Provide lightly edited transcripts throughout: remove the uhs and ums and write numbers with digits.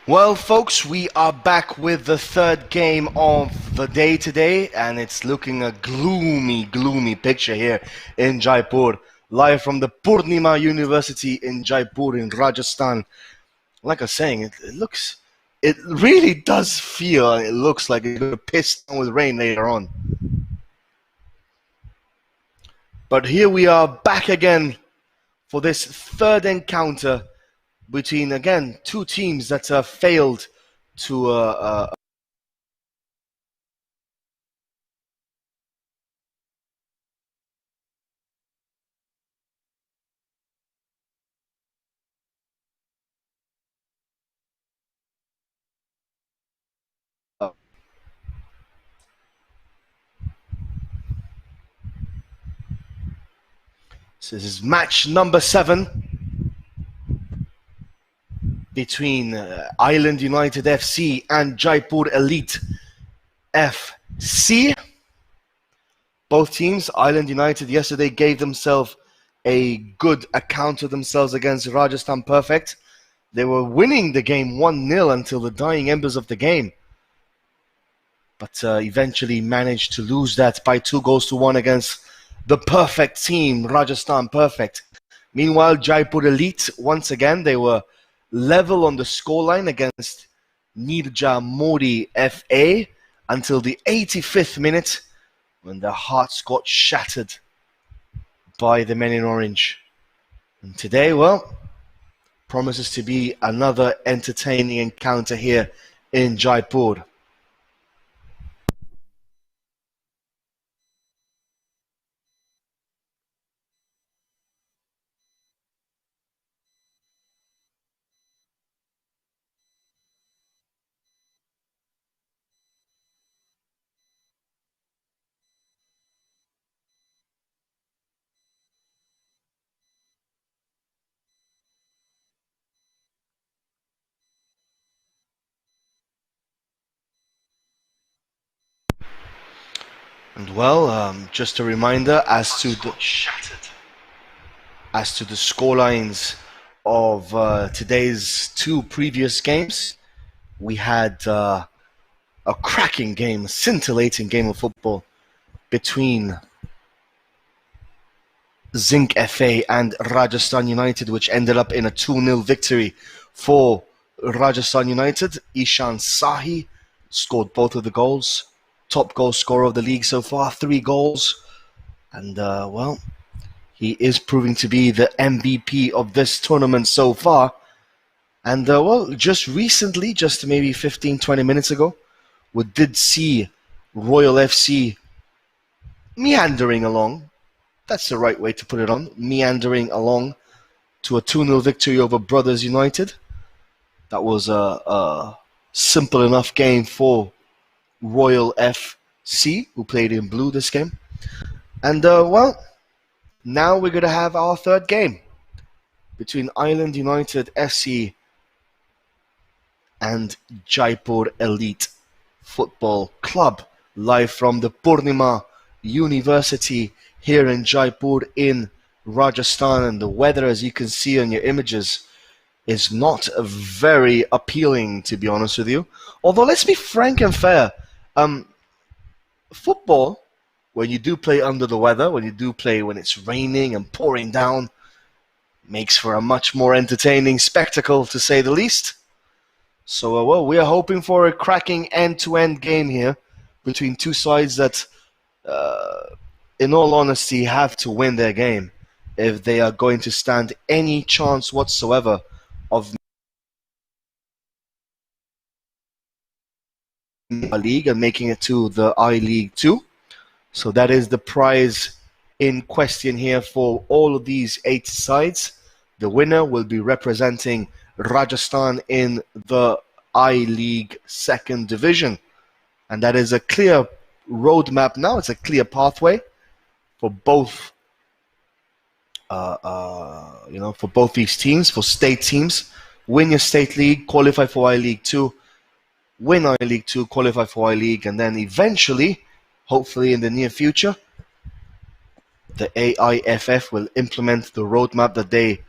Well, folks, we are back with the third game of the day today, and it's looking a gloomy picture here in Jaipur, live from the Purnima University in Jaipur in Rajasthan. Like I was saying, it really does feel, and it looks like it's going to piss down with rain later on. But here we are back again for this third encounter between, again, two teams that failed to So this is match number 7 between Island United FC and Jaipur Elite FC. Both teams, Island United yesterday gave themselves a good account of themselves against Rajasthan Perfect. They were winning the game 1-0 until the dying embers of the game, but eventually managed to lose that by 2-1 against the perfect team, Rajasthan Perfect. Meanwhile, Jaipur Elite, once again, they were level on the scoreline against Nirja Modi FA until the 85th minute when their hearts got shattered by the men in orange. And today, well, promises to be another entertaining encounter here in Jaipur. And well, just a reminder as to the scorelines of today's two previous games. We had a cracking game, a scintillating game of football between Zinc FA and Rajasthan United, which ended up in a 2-0 victory for Rajasthan United. Ishan Sahi scored both of the goals. Top goal scorer of the league so far, 3 goals. And, well, he is proving to be the MVP of this tournament so far. And, well, just recently, just maybe 15-20 minutes ago, we did see Royal FC meandering along. That's the right way to put it on. Meandering along to a 2-0 victory over Brothers United. That was a simple enough game for Royal FC, who played in blue this game. And, well, now we're going to have our third game between Island United FC and Jaipur Elite Football Club, live from the Purnima University here in Jaipur in Rajasthan. And the weather, as you can see on your images, is not very appealing, to be honest with you. Although, let's be frank and fair, football, when you do play under the weather, when you do play when it's raining and pouring down, makes for a much more entertaining spectacle, to say the least. So, well, we are hoping for a cracking end-to-end game here between two sides that, in all honesty, have to win their game if they are going to stand any chance whatsoever of a league and making it to the I-League 2. So that is the prize in question here for all of these 8 sides. The winner will be representing Rajasthan in the I-League 2nd division. And that is a clear roadmap now. It's a clear pathway for both, for both these teams, for state teams. Win your state league, qualify for I-League 2, win I-League 2, qualify for I-League, and then eventually, hopefully in the near future, the AIFF will implement the roadmap that they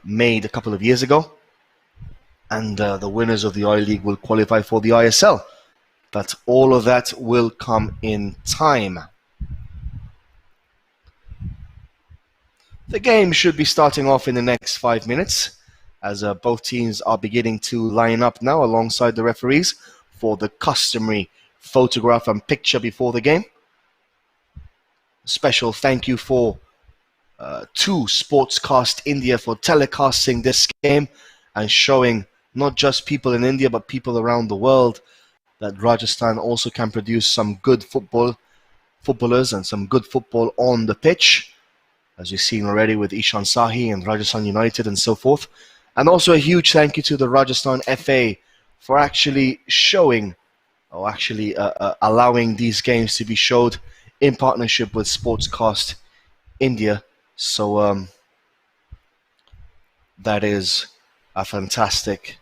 made a couple of years ago. and the winners of the I-League will qualify for the ISL. But all of that will come in time. The game should be starting off in the next 5 minutes, as both teams are beginning to line up now alongside the referees for the customary photograph and picture before the game. Special thank you to Sportscast India for telecasting this game and showing not just people in India but people around the world that Rajasthan also can produce some good footballers and some good football on the pitch, as you've seen already with Ishan Sahi and Rajasthan United and so forth. And also a huge thank you to the Rajasthan FA for actually showing, or actually allowing these games to be showed in partnership with Sportscast India. So that is a fantastic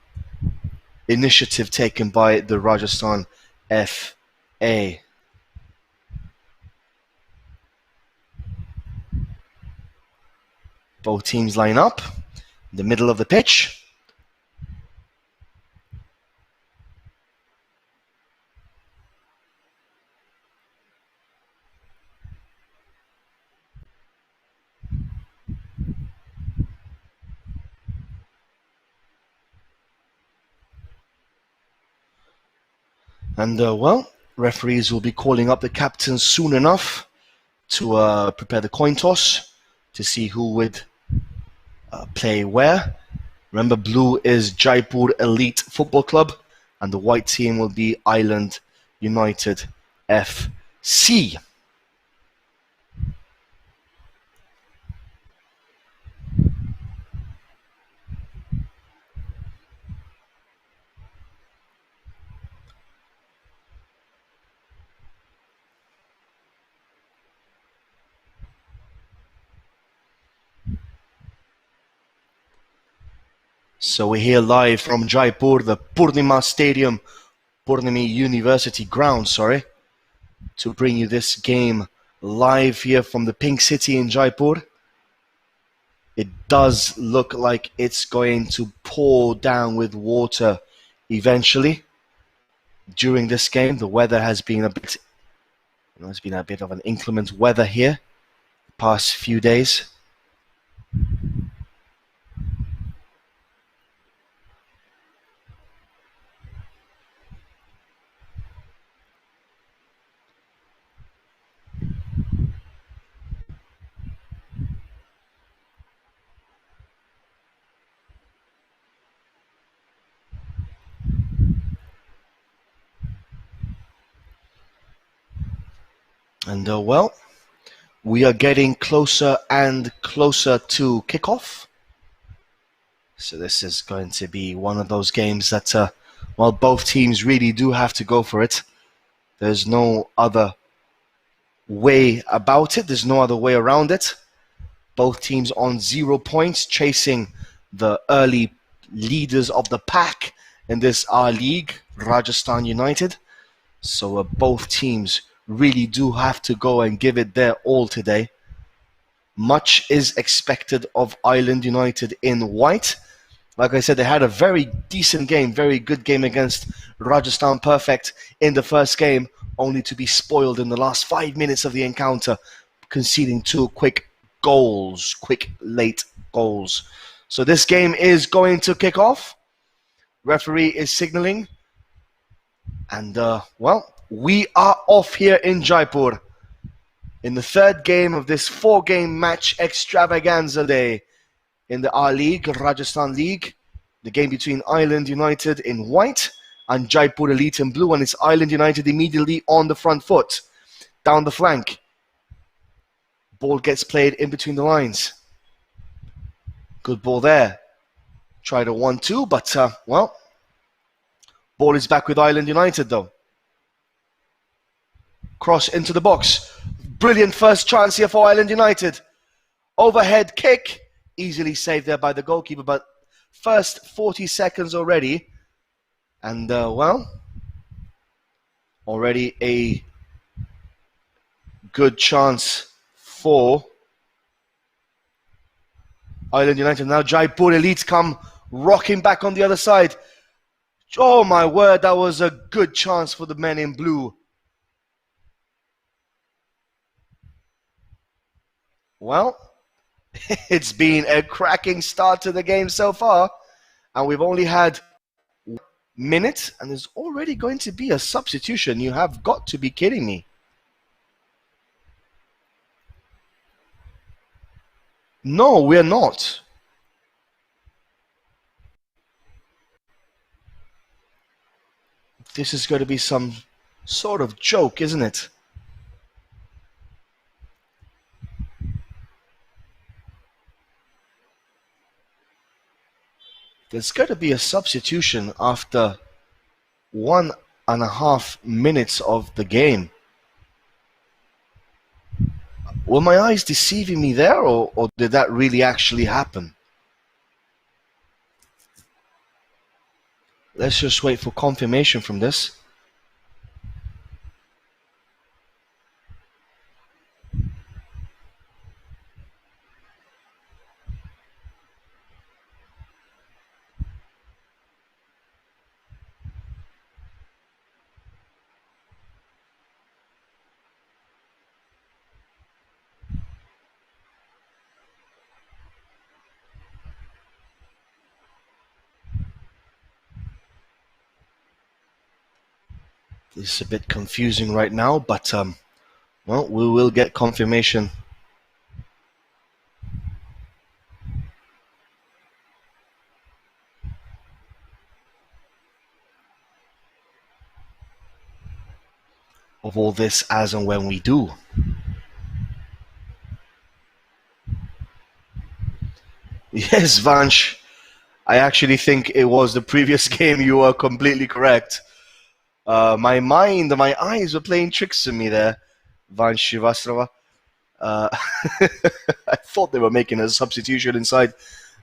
initiative taken by the Rajasthan FA. Both teams line up in the middle of the pitch. And referees will be calling up the captains soon enough to prepare the coin toss to see who would play where. Remember, blue is Jaipur Elite Football Club, and the white team will be Island United FC. So we're here live from Jaipur, the Purnima Stadium, Purnima University ground, to bring you this game live here from the Pink City in Jaipur. It does look like it's going to pour down with water eventually during this game. The weather has been it's been a bit of an inclement weather here the past few days. And we are getting closer and closer to kickoff. So this is going to be one of those games that, both teams really do have to go for it. There's no other way about it. There's no other way around it. Both teams on 0 points, chasing the early leaders of the pack in this R-League, Rajasthan United. So both teams really do have to go and give it their all today. Much is expected of Island United in white. Like I said, they had a very decent game, very good game against Rajasthan Perfect in the first game, only to be spoiled in the last 5 minutes of the encounter, conceding 2 quick late goals. So this game is going to kick off. Referee is signaling. And, we are off here in Jaipur in the third game of this 4-game match extravaganza day in the R-League, Rajasthan League. The game between Island United in white and Jaipur Elite in blue, and it's Island United immediately on the front foot, down the flank. Ball gets played in between the lines. Good ball there. Tried a 1-2, but, ball is back with Island United, though. Cross into the box. Brilliant first chance here for Island United. Overhead kick. Easily saved there by the goalkeeper, but first 40 seconds already. And, already a good chance for Island United. Now Jaipur Elite come rocking back on the other side. Oh my word, that was a good chance for the men in blue. Well, it's been a cracking start to the game so far, and we've only had 1 minute, and there's already going to be a substitution. You have got to be kidding me. No, we're not. This is going to be some sort of joke, isn't it? There's going to be a substitution after 1.5 minutes of the game. Were my eyes deceiving me there, or did that really actually happen? Let's just wait for confirmation from this. It's a bit confusing right now, but well, we will get confirmation. Of all this as and when we do. Yes, Vansh, I actually think it was the previous game. You were completely correct. My mind, my eyes were playing tricks on me there, Vansh Shrivastava. I thought they were making a substitution inside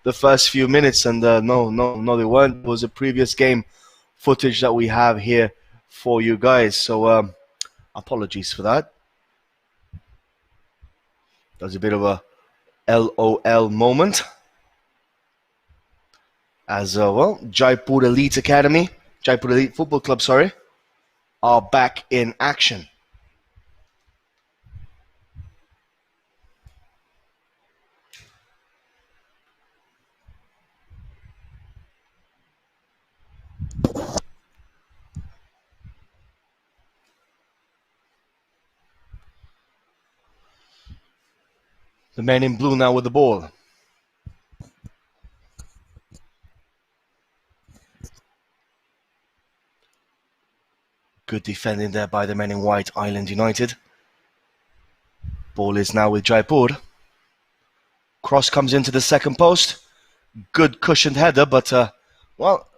the first few minutes, and no, they weren't. It was a previous game footage that we have here for you guys. So apologies for that. That was a bit of a LOL moment. As well, Jaipur Elite Football Club, sorry, are back in action. The men in blue now with the ball. Good defending there by the men in white, Island United. Ball is now with Jaipur. Cross comes into the second post. Good cushioned header, but well,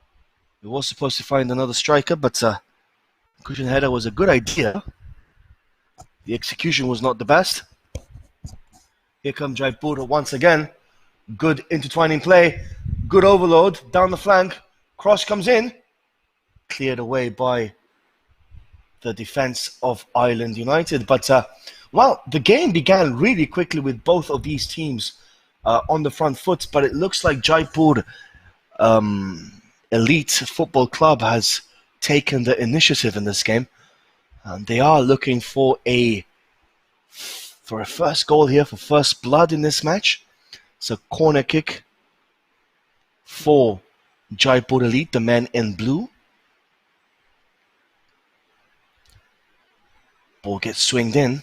we were supposed to find another striker, but cushioned header was a good idea. The execution was not the best. Here comes Jaipur once again. Good intertwining play. Good overload down the flank. Cross comes in. Cleared away by the defense of Island United. But, well, the game began really quickly with both of these teams on the front foot. But it looks like Jaipur Elite Football Club has taken the initiative in this game. And they are looking for a first goal here, for first blood in this match. It's a corner kick for Jaipur Elite, the men in blue. Ball gets swinged in.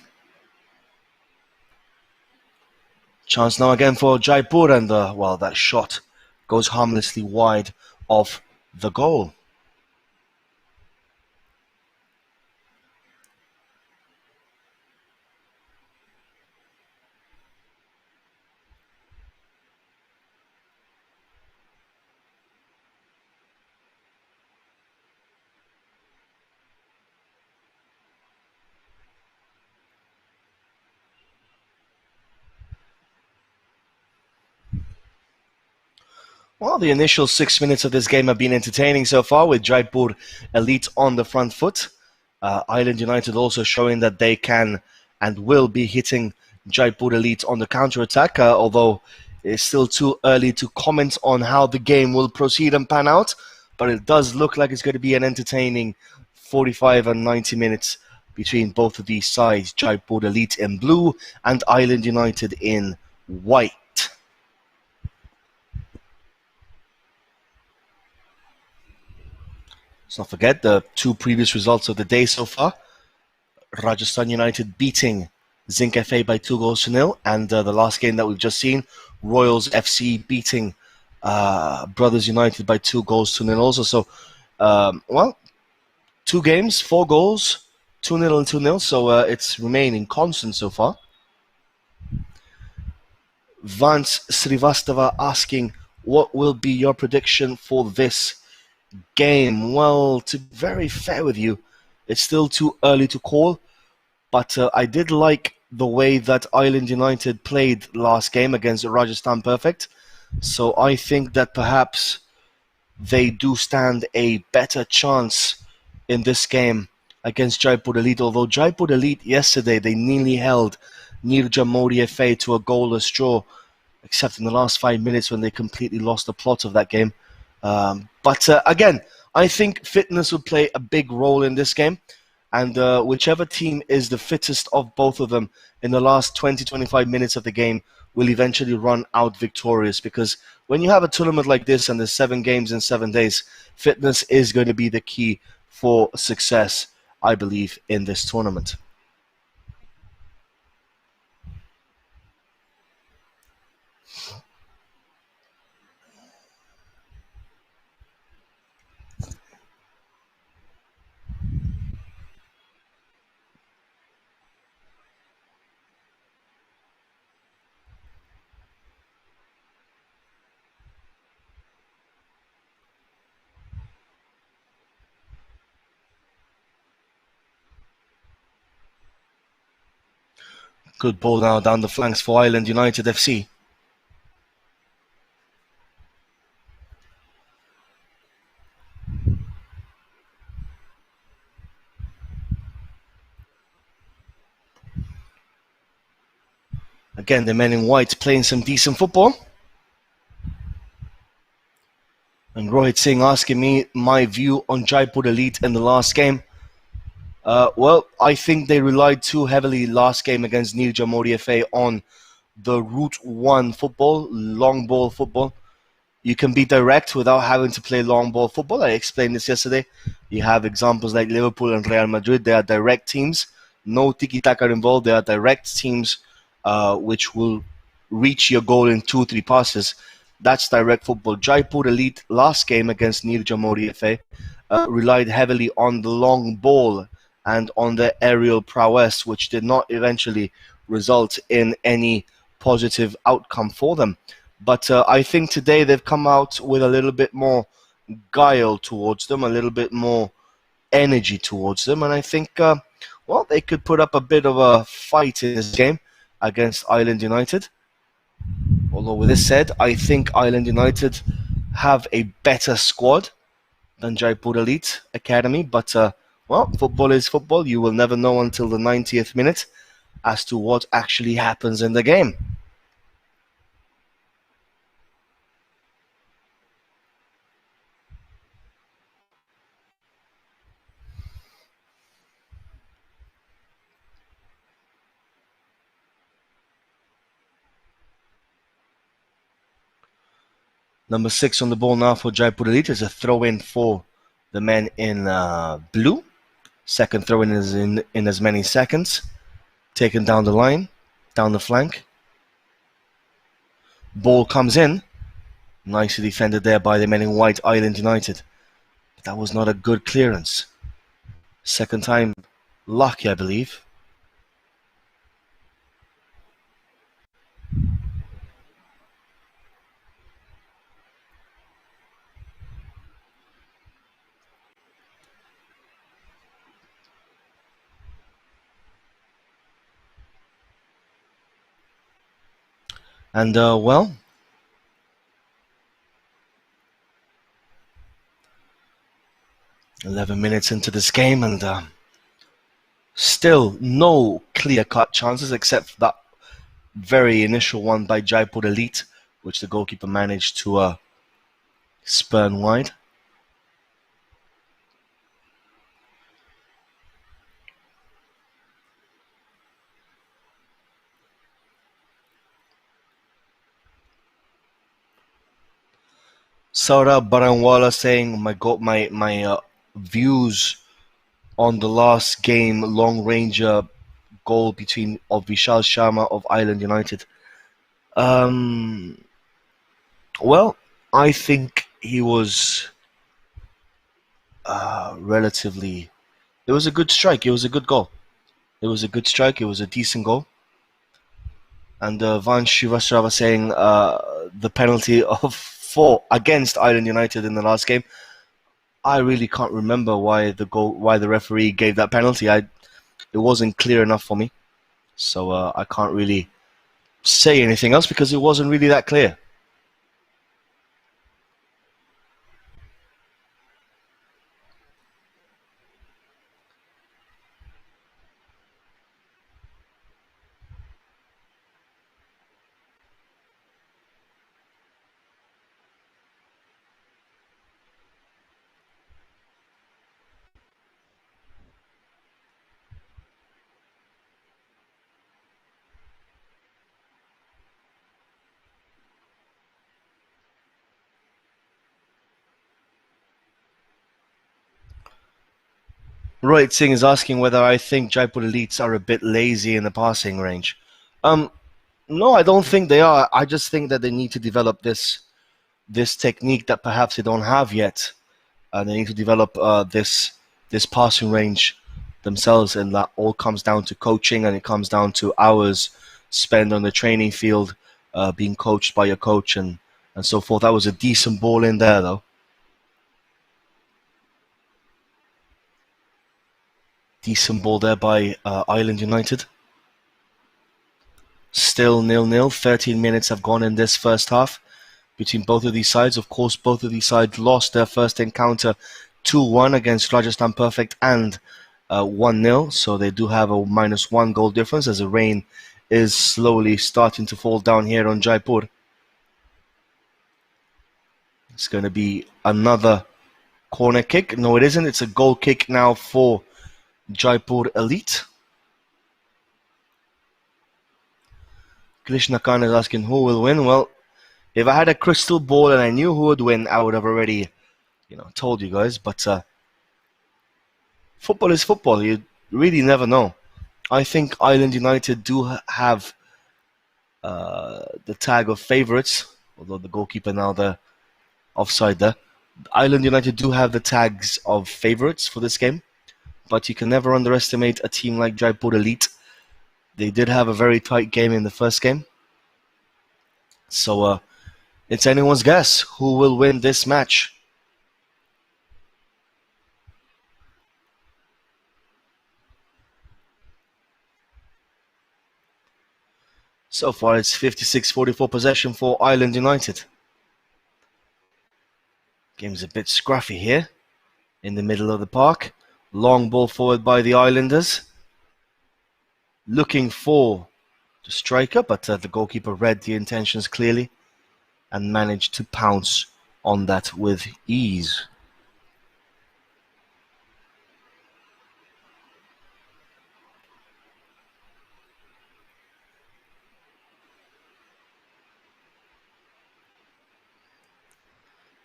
Chance now again for Jaipur, and well, that shot goes harmlessly wide of the goal. Well, the initial 6 minutes of this game have been entertaining so far, with Jaipur Elite on the front foot. Island United also showing that they can and will be hitting Jaipur Elite on the counter-attack, although It's still too early to comment on how the game will proceed and pan out, but it does look like it's going to be an entertaining 45 and 90 minutes between both of these sides, Jaipur Elite in blue and Island United in white. Let's not forget the two previous results of the day so far. Rajasthan United beating Zinc FA by 2-0, and the last game that we've just seen, Royals FC beating Brothers United by 2-0 also. So, well, 2 games, 4 goals, 2-0 and 2-0, so it's remaining constant so far. Vance Srivastava asking, what will be your prediction for this game? Well, to be very fair with you, it's still too early to call, but I did like the way that Island United played last game against Rajasthan Perfect, so I think that perhaps they do stand a better chance in this game against Jaipur Elite, although Jaipur Elite yesterday, they nearly held Nirja Modi FA to a goalless draw, except in the last 5 minutes when they completely lost the plot of that game. But again, I think fitness will play a big role in this game, and whichever team is the fittest of both of them in the last 20-25 minutes of the game will eventually run out victorious, because when you have a tournament like this and there's 7 games in 7 days, fitness is going to be the key for success, I believe, in this tournament. Good ball now down the flanks for Island United FC. Again, the men in white playing some decent football. And Rohit Singh asking me my view on Jaipur Elite in the last game. Well, I think they relied too heavily last game against Nirja Modi FA on the Route 1 football, long ball football. You can be direct without having to play long ball football. I explained this yesterday. You have examples like Liverpool and Real Madrid. They are direct teams. No tiki-taka involved. They are direct teams which will reach your goal in 2-3 passes. That's direct football. Jaipur Elite last game against Nirja Modi FA relied heavily on the long ball and on the aerial prowess, which did not eventually result in any positive outcome for them. But I think today they've come out with a little bit more guile towards them, a little bit more energy towards them. And I think, well, they could put up a bit of a fight in this game against Island United. Although with this said, I think Island United have a better squad than Jaipur Elite Academy. But, well, football is football. You will never know until the 90th minute as to what actually happens in the game. Number 6 on the ball now for Jaipur Elite is a throw-in for the men in blue. Second throw-in is in as many seconds. Taken down the line, down the flank. Ball comes in. Nicely defended there by the men in white, Island United. But that was not a good clearance. Second time lucky, I believe. And, well, "11 minutes into this game, and still no clear-cut chances except for that very initial one by Jaipur Elite, which the goalkeeper managed to spurn wide. Saurabh Baranwala saying my views on the last game long ranger goal between of Vishal Sharma of Island United. Um, well, I think he was relatively. It was a good strike. It was a good goal. It was a good strike. It was a decent goal. And Van Shrivastava saying the penalty of 4 against Island United in the last game. I really can't remember why the referee gave that penalty. It wasn't clear enough for me, so I can't really say anything else because it wasn't really that clear. Rohit Singh is asking whether I think Jaipur Elites are a bit lazy in the passing range. No, I don't think they are. I just think that they need to develop this technique that perhaps they don't have yet. They need to develop this passing range themselves, and that all comes down to coaching, and it comes down to hours spent on the training field, being coached by your coach and so forth. That was a decent ball in there, though. Decent ball there by Island United. Still 0-0. 13 minutes have gone in this first half between both of these sides. Of course, both of these sides lost their first encounter 2-1 against Rajasthan Perfect and 1-0. So they do have a -1 goal difference as the rain is slowly starting to fall down here on Jaipur. It's going to be another corner kick. No, it isn't. It's a goal kick now for Jaipur Elite. Krishna Khan is asking who will win. Well, if I had a crystal ball and I knew who would win, I would have already, told you guys. But football is football. You really never know. I think Island United do have the tag of favourites, although the goalkeeper now the offside there. Island United do have the tags of favourites for this game, but you can never underestimate a team like Jaipur Elite. They did have a very tight game in the first game. So it's anyone's guess who will win this match. So far it's 56-44 possession for Island United. Game's a bit scruffy here in the middle of the park. Long ball forward by the Islanders. Looking for the striker, but the goalkeeper read the intentions clearly and managed to pounce on that with ease.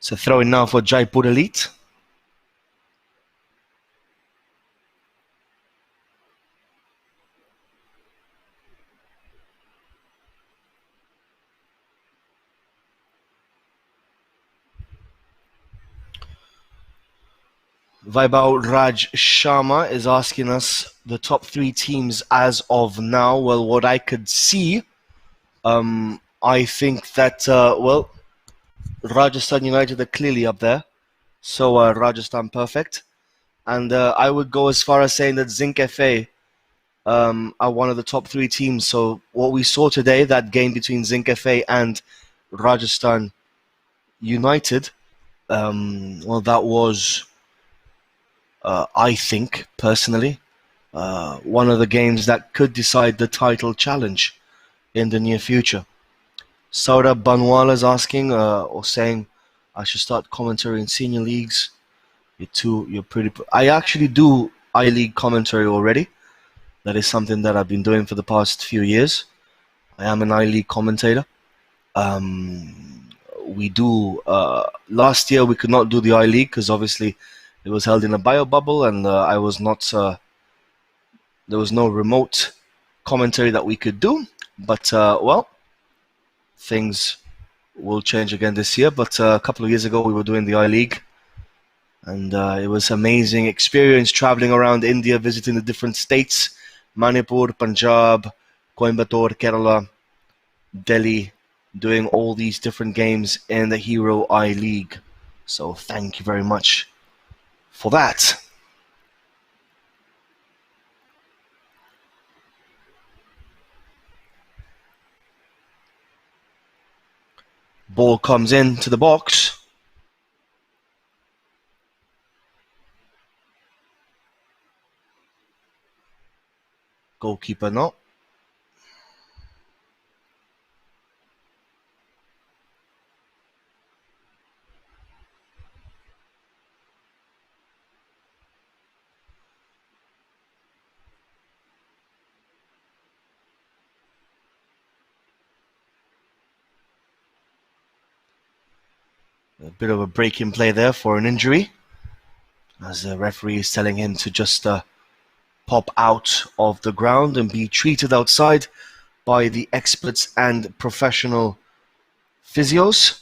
So throwing now for Jaipur Elite. Vaibhav Raj Sharma is asking us the top 3 teams as of now. Well, what I could see, I think that, Rajasthan United are clearly up there. So Rajasthan Perfect. And I would go as far as saying that Zinc FA are one of the top 3 teams. So what we saw today, that game between Zinc FA and Rajasthan United, that was, I think, personally, one of the games that could decide the title challenge in the near future. Saurabh Banwal is asking or saying I should start commentary in senior leagues. You're pretty. I actually do I-League commentary already. That is something that I've been doing for the past few years. I am an I-League commentator. We do. Last year we could not do the I-League because obviously it was held in a bio bubble, and I was not. There was no remote commentary that we could do. But well, things will change again this year. But a couple of years ago we were doing the I-League, and it was amazing experience traveling around India, visiting the different states: Manipur, Punjab, Coimbatore, Kerala, Delhi, doing all these different games in the Hero I-League. So thank you very much for that. Ball comes into the box. Goalkeeper not. A bit of a break in play there for an injury, as the referee is telling him to just pop out of the ground and be treated outside by the experts and professional physios.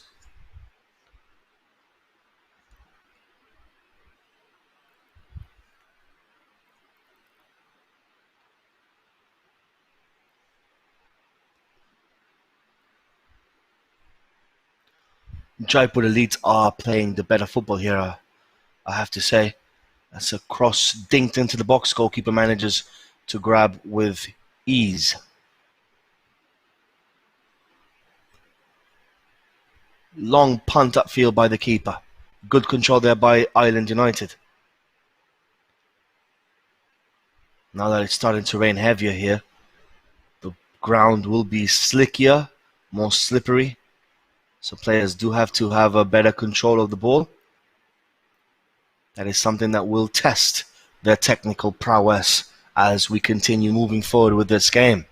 Jaipur Elite are playing the better football here, I have to say. That's a cross dinked into the box. Goalkeeper manages to grab with ease. Long punt upfield by the keeper. Good control there by Island United. Now that it's starting to rain heavier here, the ground will be slickier, more slippery. So players do have to have a better control of the ball. That is something that will test their technical prowess as we continue moving forward with this game.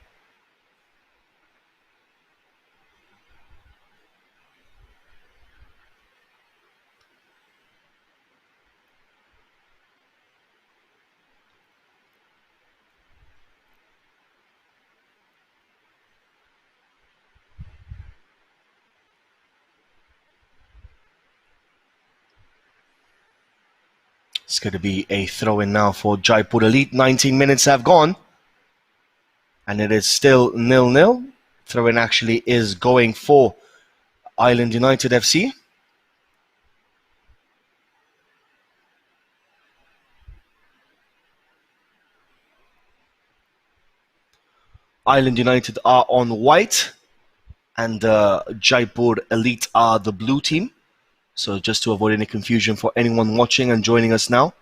It's going to be a throw-in now for Jaipur Elite. 19 minutes have gone, and it is still 0-0. Throw-in actually is going for Island United FC. Island United are on white, and Jaipur Elite are the blue team. So just to avoid any confusion for anyone watching and joining us now,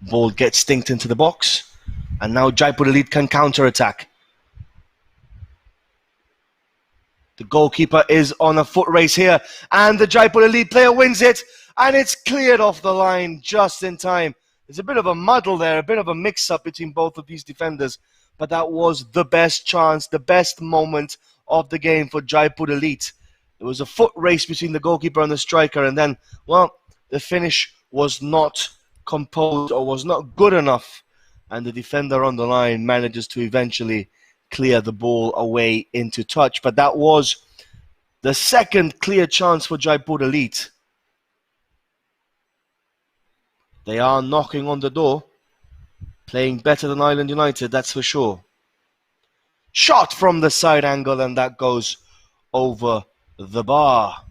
ball gets stinked into the box, and now Jaipur Elite can counter-attack. The goalkeeper is on a foot race here, and the Jaipur Elite player wins it, and it's cleared off the line just in time. There's a bit of a muddle there, a bit of a mix-up between both of these defenders, but that was the best chance, the best moment of the game for Jaipur Elite. It was a foot race between the goalkeeper and the striker, and then, well, the finish was not composed or was not good enough, and the defender on the line manages to eventually clear the ball away into touch. But that was the second clear chance for Jaipur Elite. They are knocking on the door, playing better than Island United, that's for sure. Shot from the side angle, and that goes over the bar.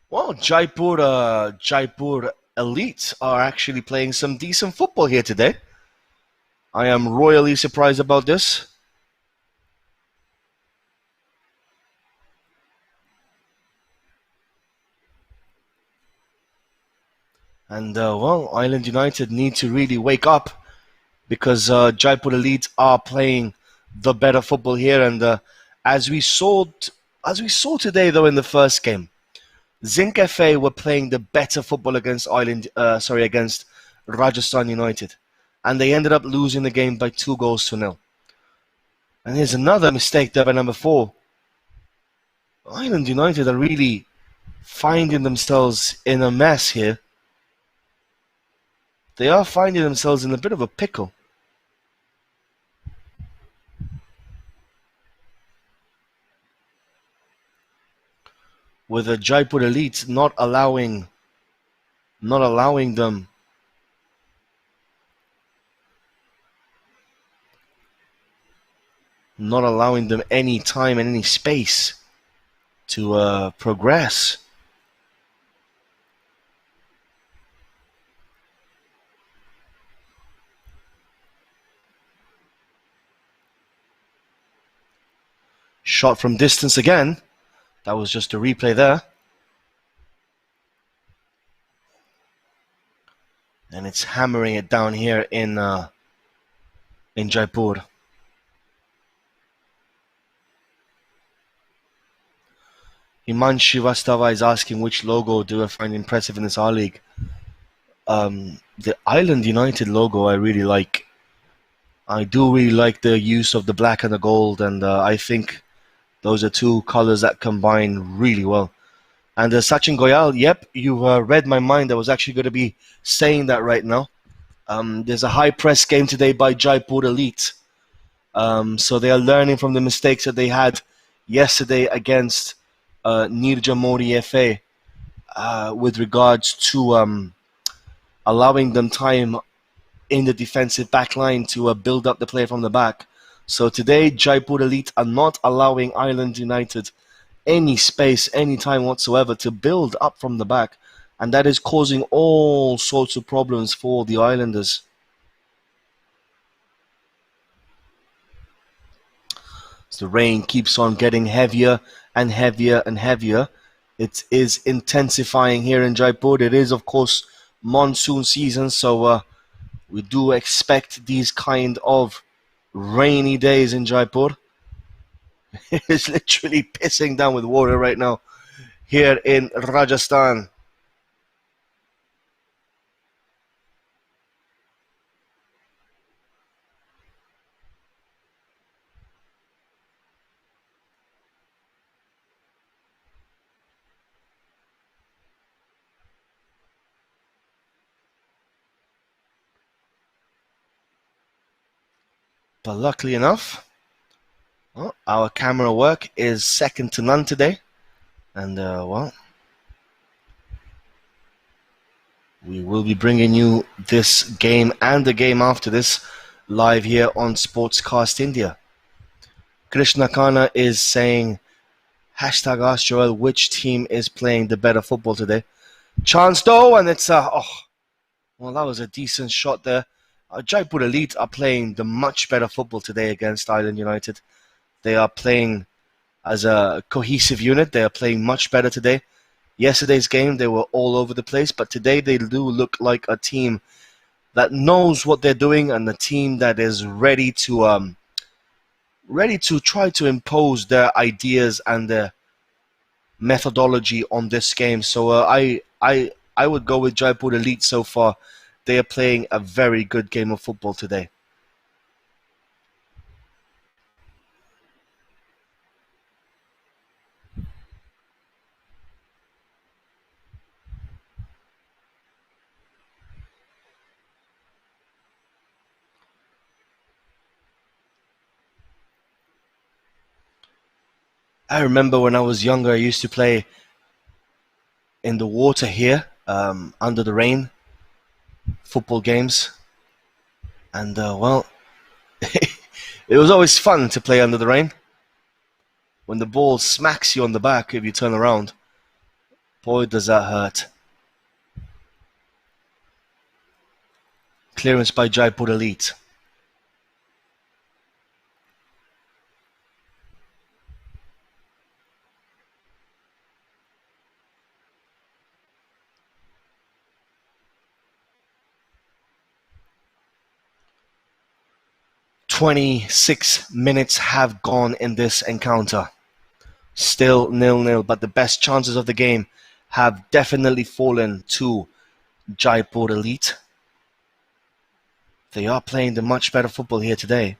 Well, Jaipur Elite are actually playing some decent football here today. I am royally surprised about this. And Island United need to really wake up because Jaipur Elite are playing the better football here. And as we saw, as we saw today, though, in the first game, Zinc FA were playing the better football against against Rajasthan United, and they ended up losing the game by 2 goals to nil. And here's another mistake there by number 4. Island United are really finding themselves in a mess here. They are finding themselves in a bit of a pickle. With the Jaipur Elite not allowing them any time and any space to progress. Shot from distance again. That was just a replay there. And it's hammering it down here in Jaipur. Himan Shrivastava is asking which logo do I find impressive in this R-League. The Island United logo I really like. I do really like the use of the black and the gold, and I think those are two colors that combine really well. And Sachin Goyal, yep, you read my mind. I was actually going to be saying that right now. There's a high press game today by Jaipur Elite. So they are learning from the mistakes that they had yesterday against Nirja Modi FA with regards to allowing them time in the defensive back line to build up the play from the back. So today, Jaipur Elite are not allowing Island United any space, any time whatsoever to build up from the back. And that is causing all sorts of problems for the Islanders. So the rain keeps on getting heavier and heavier and heavier. It is intensifying here in Jaipur. It is, of course, monsoon season, so we do expect these kind of rainy days in Jaipur. It's literally pissing down with water right now here in Rajasthan. But luckily enough, our camera work is second to none today. And, we will be bringing you this game and the game after this live here on Sportscast India. Krishna Khanna is saying, hashtag ask Joel, which team is playing the better football today? Chance though, and it's, well, that was a decent shot there. Jaipur Elite are playing the much better football today against Island United. They are playing as a cohesive unit. They are playing much better today. Yesterday's game, they were all over the place, but today they do look like a team that knows what they're doing and a team that is ready to try to impose their ideas and their methodology on this game. So I would go with Jaipur Elite so far. They are playing a very good game of football today. I remember when I was younger, I used to play in the water here, under the rain, football games. And, it was always fun to play under the rain. When the ball smacks you on the back if you turn around, boy, does that hurt. Clearance by Jaipur Elite. 26 minutes have gone in this encounter. Still 0-0, but the best chances of the game have definitely fallen to Jaipur Elite. They are playing the much better football here today.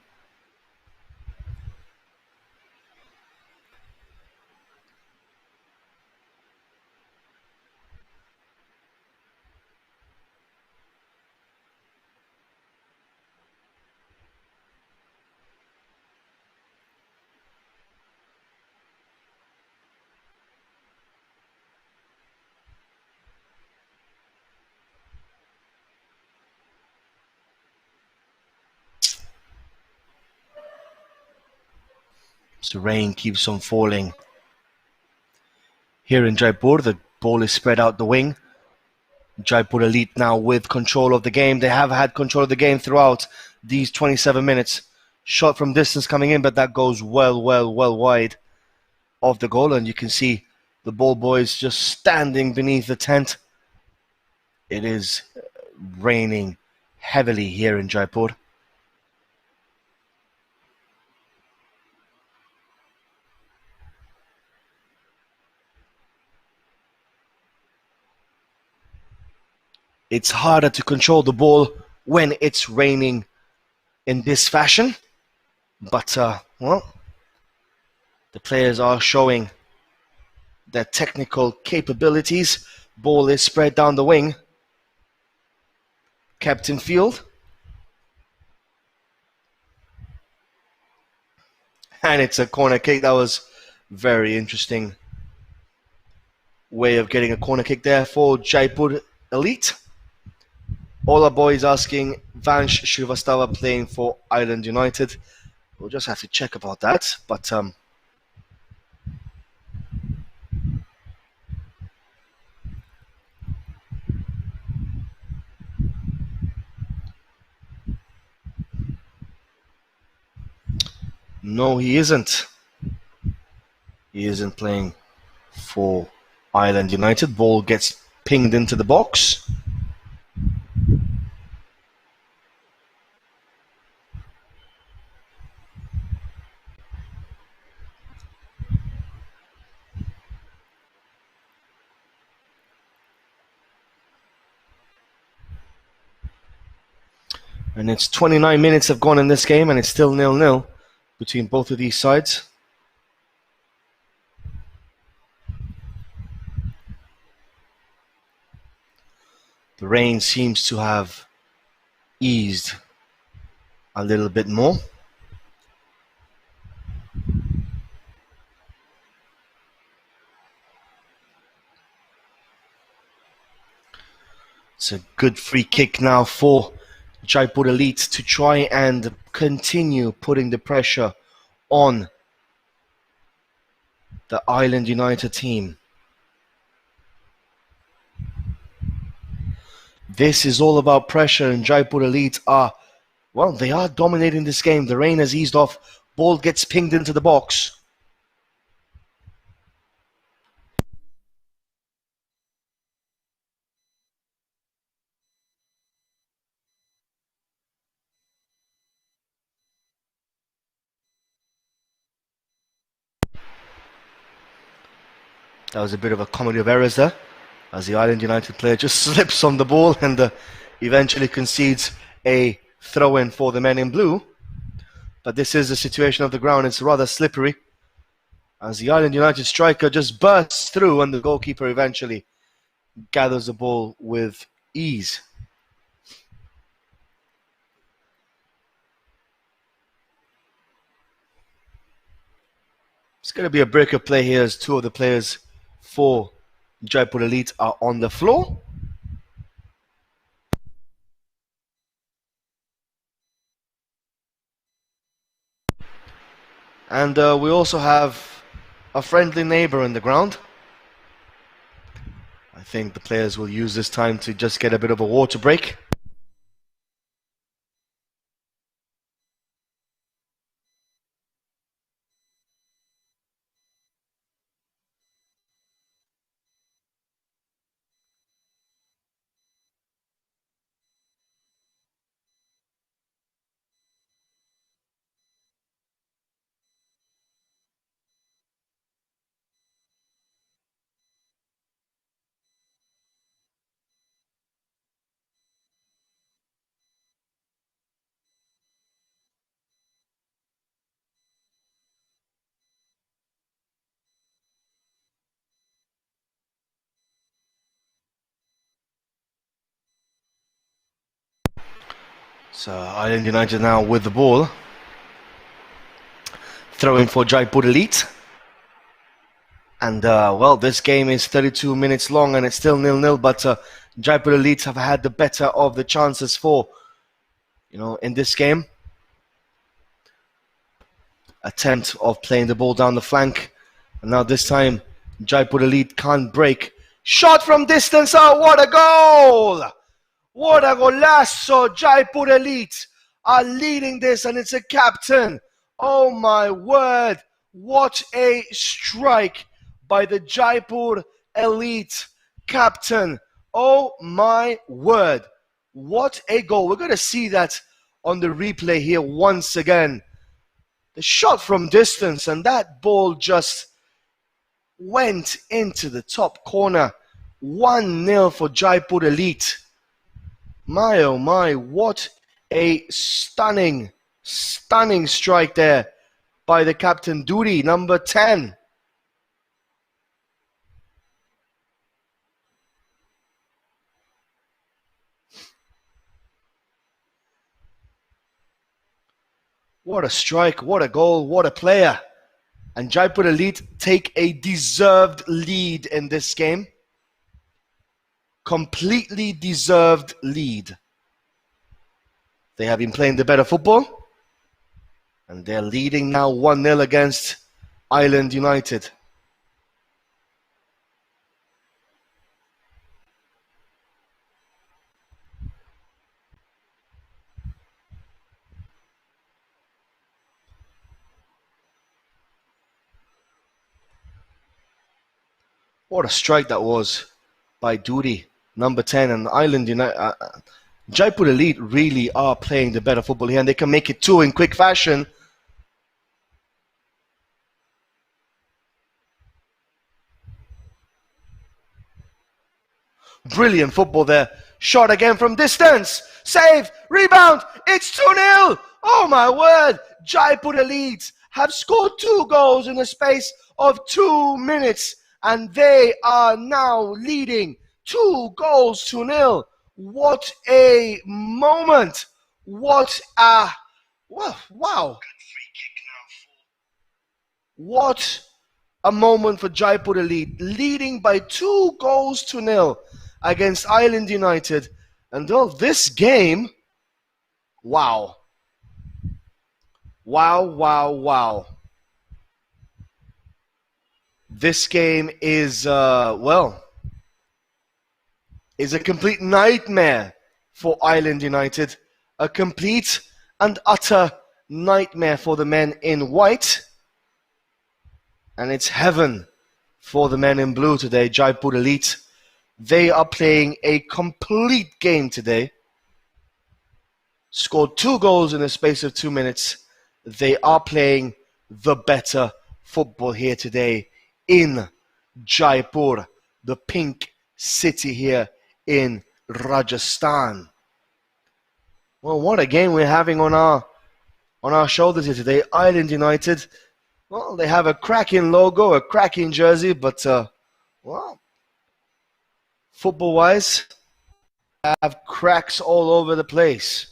So rain keeps on falling. Here in Jaipur, the ball is spread out the wing. Jaipur Elite now with control of the game. They have had control of the game throughout these 27 minutes. Shot from distance coming in, but that goes well wide of the goal. And you can see the ball boys just standing beneath the tent. It is raining heavily here in Jaipur. It's harder to control the ball when it's raining in this fashion. But, well, the players are showing their technical capabilities. Ball is spread down the wing. Kept in field. And it's a corner kick. That was very interesting way of getting a corner kick there for Jaipur Elite. All our boys asking Vansh Shrivastava playing for Island United. We'll just have to check about that. But no, he isn't. He isn't playing for Island United. Ball gets pinged into the box. And it's 29 minutes have gone in this game, and it's still 0-0 between both of these sides. The rain seems to have eased a little bit more. It's a good free kick now for Jaipur Elite to try and continue putting the pressure on the Island United team. This is all about pressure, and Jaipur Elite are, well, they are dominating this game. The rain has eased off. Ball gets pinged into the box. That was a bit of a comedy of errors there, as the Island United player just slips on the ball and eventually concedes a throw-in for the men in blue. But this is the situation of the ground. It's rather slippery, as the Island United striker just bursts through and the goalkeeper eventually gathers the ball with ease. It's going to be a break-up play here, as two of the players for Jaipur Elite are on the floor. And we also have a friendly neighbor in the ground. I think the players will use this time to just get a bit of a water break. So Island United now with the ball. Throwing for Jaipur Elite. And well, this game is 32 minutes long and it's still 0-0, but Jaipur Elite have had the better of the chances for, in this game. Attempt of playing the ball down the flank. And now this time, Jaipur Elite can't break. Shot from distance. Oh, what a goal! What a golazo! Jaipur Elite are leading this, and it's a captain. Oh my word! What a strike by the Jaipur Elite captain. Oh my word! What a goal! We're going to see that on the replay here once again. The shot from distance, and that ball just went into the top corner. 1-0 for Jaipur Elite. My oh my, what a stunning strike there by the captain Duri, number 10. What a strike, what a goal, what a player. And Jaipur Elite take a deserved lead in this game. Completely deserved lead. They have been playing the better football. And they're leading now 1-0 against Island United. What a strike that was by Duri, number 10, and Island United. Jaipur Elite really are playing the better football here, and they can make it 2 in quick fashion. Brilliant football there. Shot again from distance. Save. Rebound. It's 2-0. Oh my word. Jaipur Elite have scored 2 goals in the space of 2 minutes. And they are now leading 2 goals to 0. What a moment. What a... Wow. What a moment for Jaipur Elite. Leading by 2 goals to 0 against Island United. And this game... Wow. Wow. This game is, is a complete nightmare for Island United. A complete and utter nightmare for the men in white. And it's heaven for the men in blue today, Jaipur Elite. They are playing a complete game today. Scored 2 goals in the space of 2 minutes. They are playing the better football here today in Jaipur, the pink city here in Rajasthan. Well, what a game we're having on our shoulders here today. Island United, well, they have a cracking logo, a cracking jersey, but well, football-wise, they have cracks all over the place.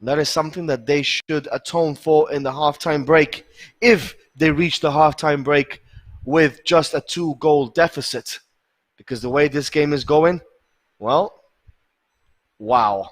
That is something that they should atone for in the halftime break, if they reach the halftime break with just a 2-goal deficit. Because the way this game is going, well, wow.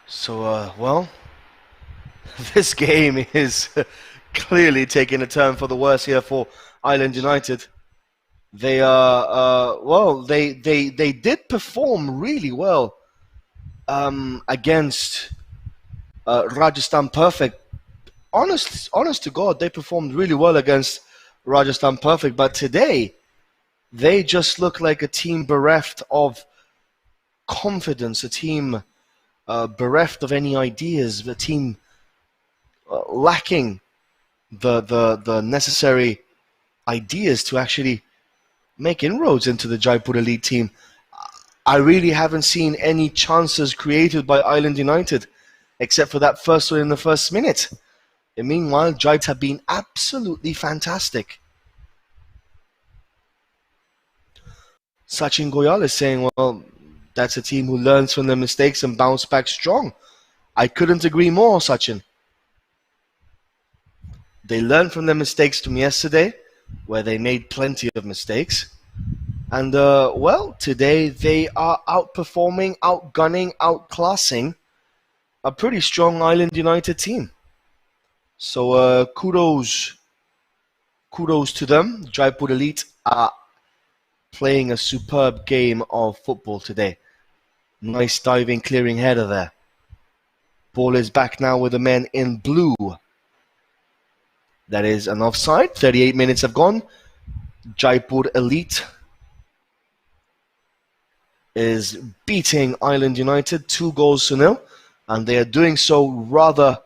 So, well, this game is clearly taking a turn for the worse here for Island United. They are, well, they did perform really well against Rajasthan Perfect. Honest to God, they performed really well against Rajasthan Perfect. But today, they just look like a team bereft of confidence, a team bereft of any ideas, a team lacking the necessary ideas to actually make inroads into the Jaipur elite team. I really haven't seen any chances created by Island United, except for that first one in the first minute. And meanwhile, Jaipur have been absolutely fantastic. Sachin Goyal is saying, well, that's a team who learns from their mistakes and bounce back strong. I couldn't agree more, Sachin. They learned from their mistakes from yesterday, where they made plenty of mistakes. And, today they are outperforming, outgunning, outclassing a pretty strong Island United team. So kudos to them. Jaipur Elite are playing a superb game of football today. Nice diving, clearing header there. Ball is back now with the men in blue. That is an offside. 38 minutes have gone. Jaipur Elite is beating Island United 2-0, and they are doing so rather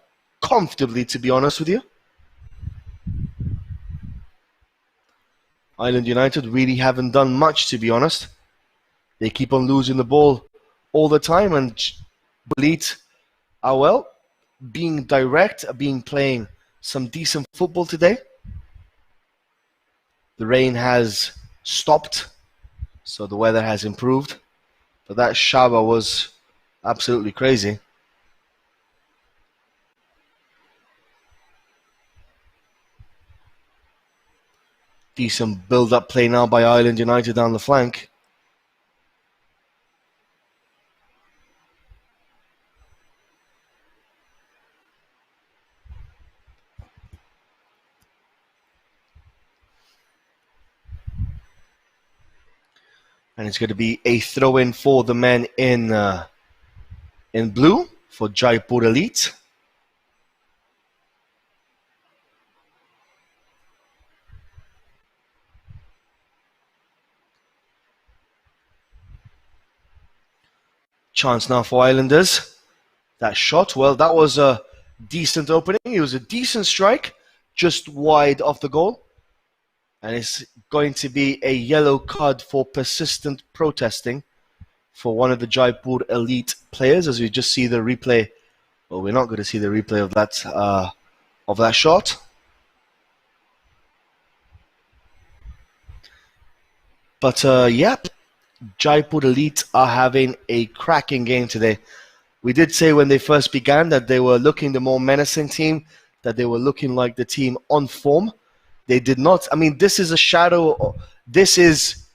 comfortably, to be honest with you. Island United really haven't done much, to be honest. They keep on losing the ball all the time, and Elite are, being direct, playing some decent football today. The rain has stopped, so the weather has improved. But that shower was absolutely crazy. Decent build-up play now by Island United down the flank. And it's going to be a throw-in for the men in blue for Jaipur Elite. Chance now for Islanders. That shot, well, that was a decent opening. It was a decent strike, just wide of the goal. And it's going to be a yellow card for persistent protesting for one of the Jaipur Elite players, as we just see the replay. Well, we're not going to see the replay of that shot. But Jaipur Elite are having a cracking game today. We did say when they first began that they were looking the more menacing team, that they were looking like the team on form. They did not. I mean, this is a shadow. Yesterday's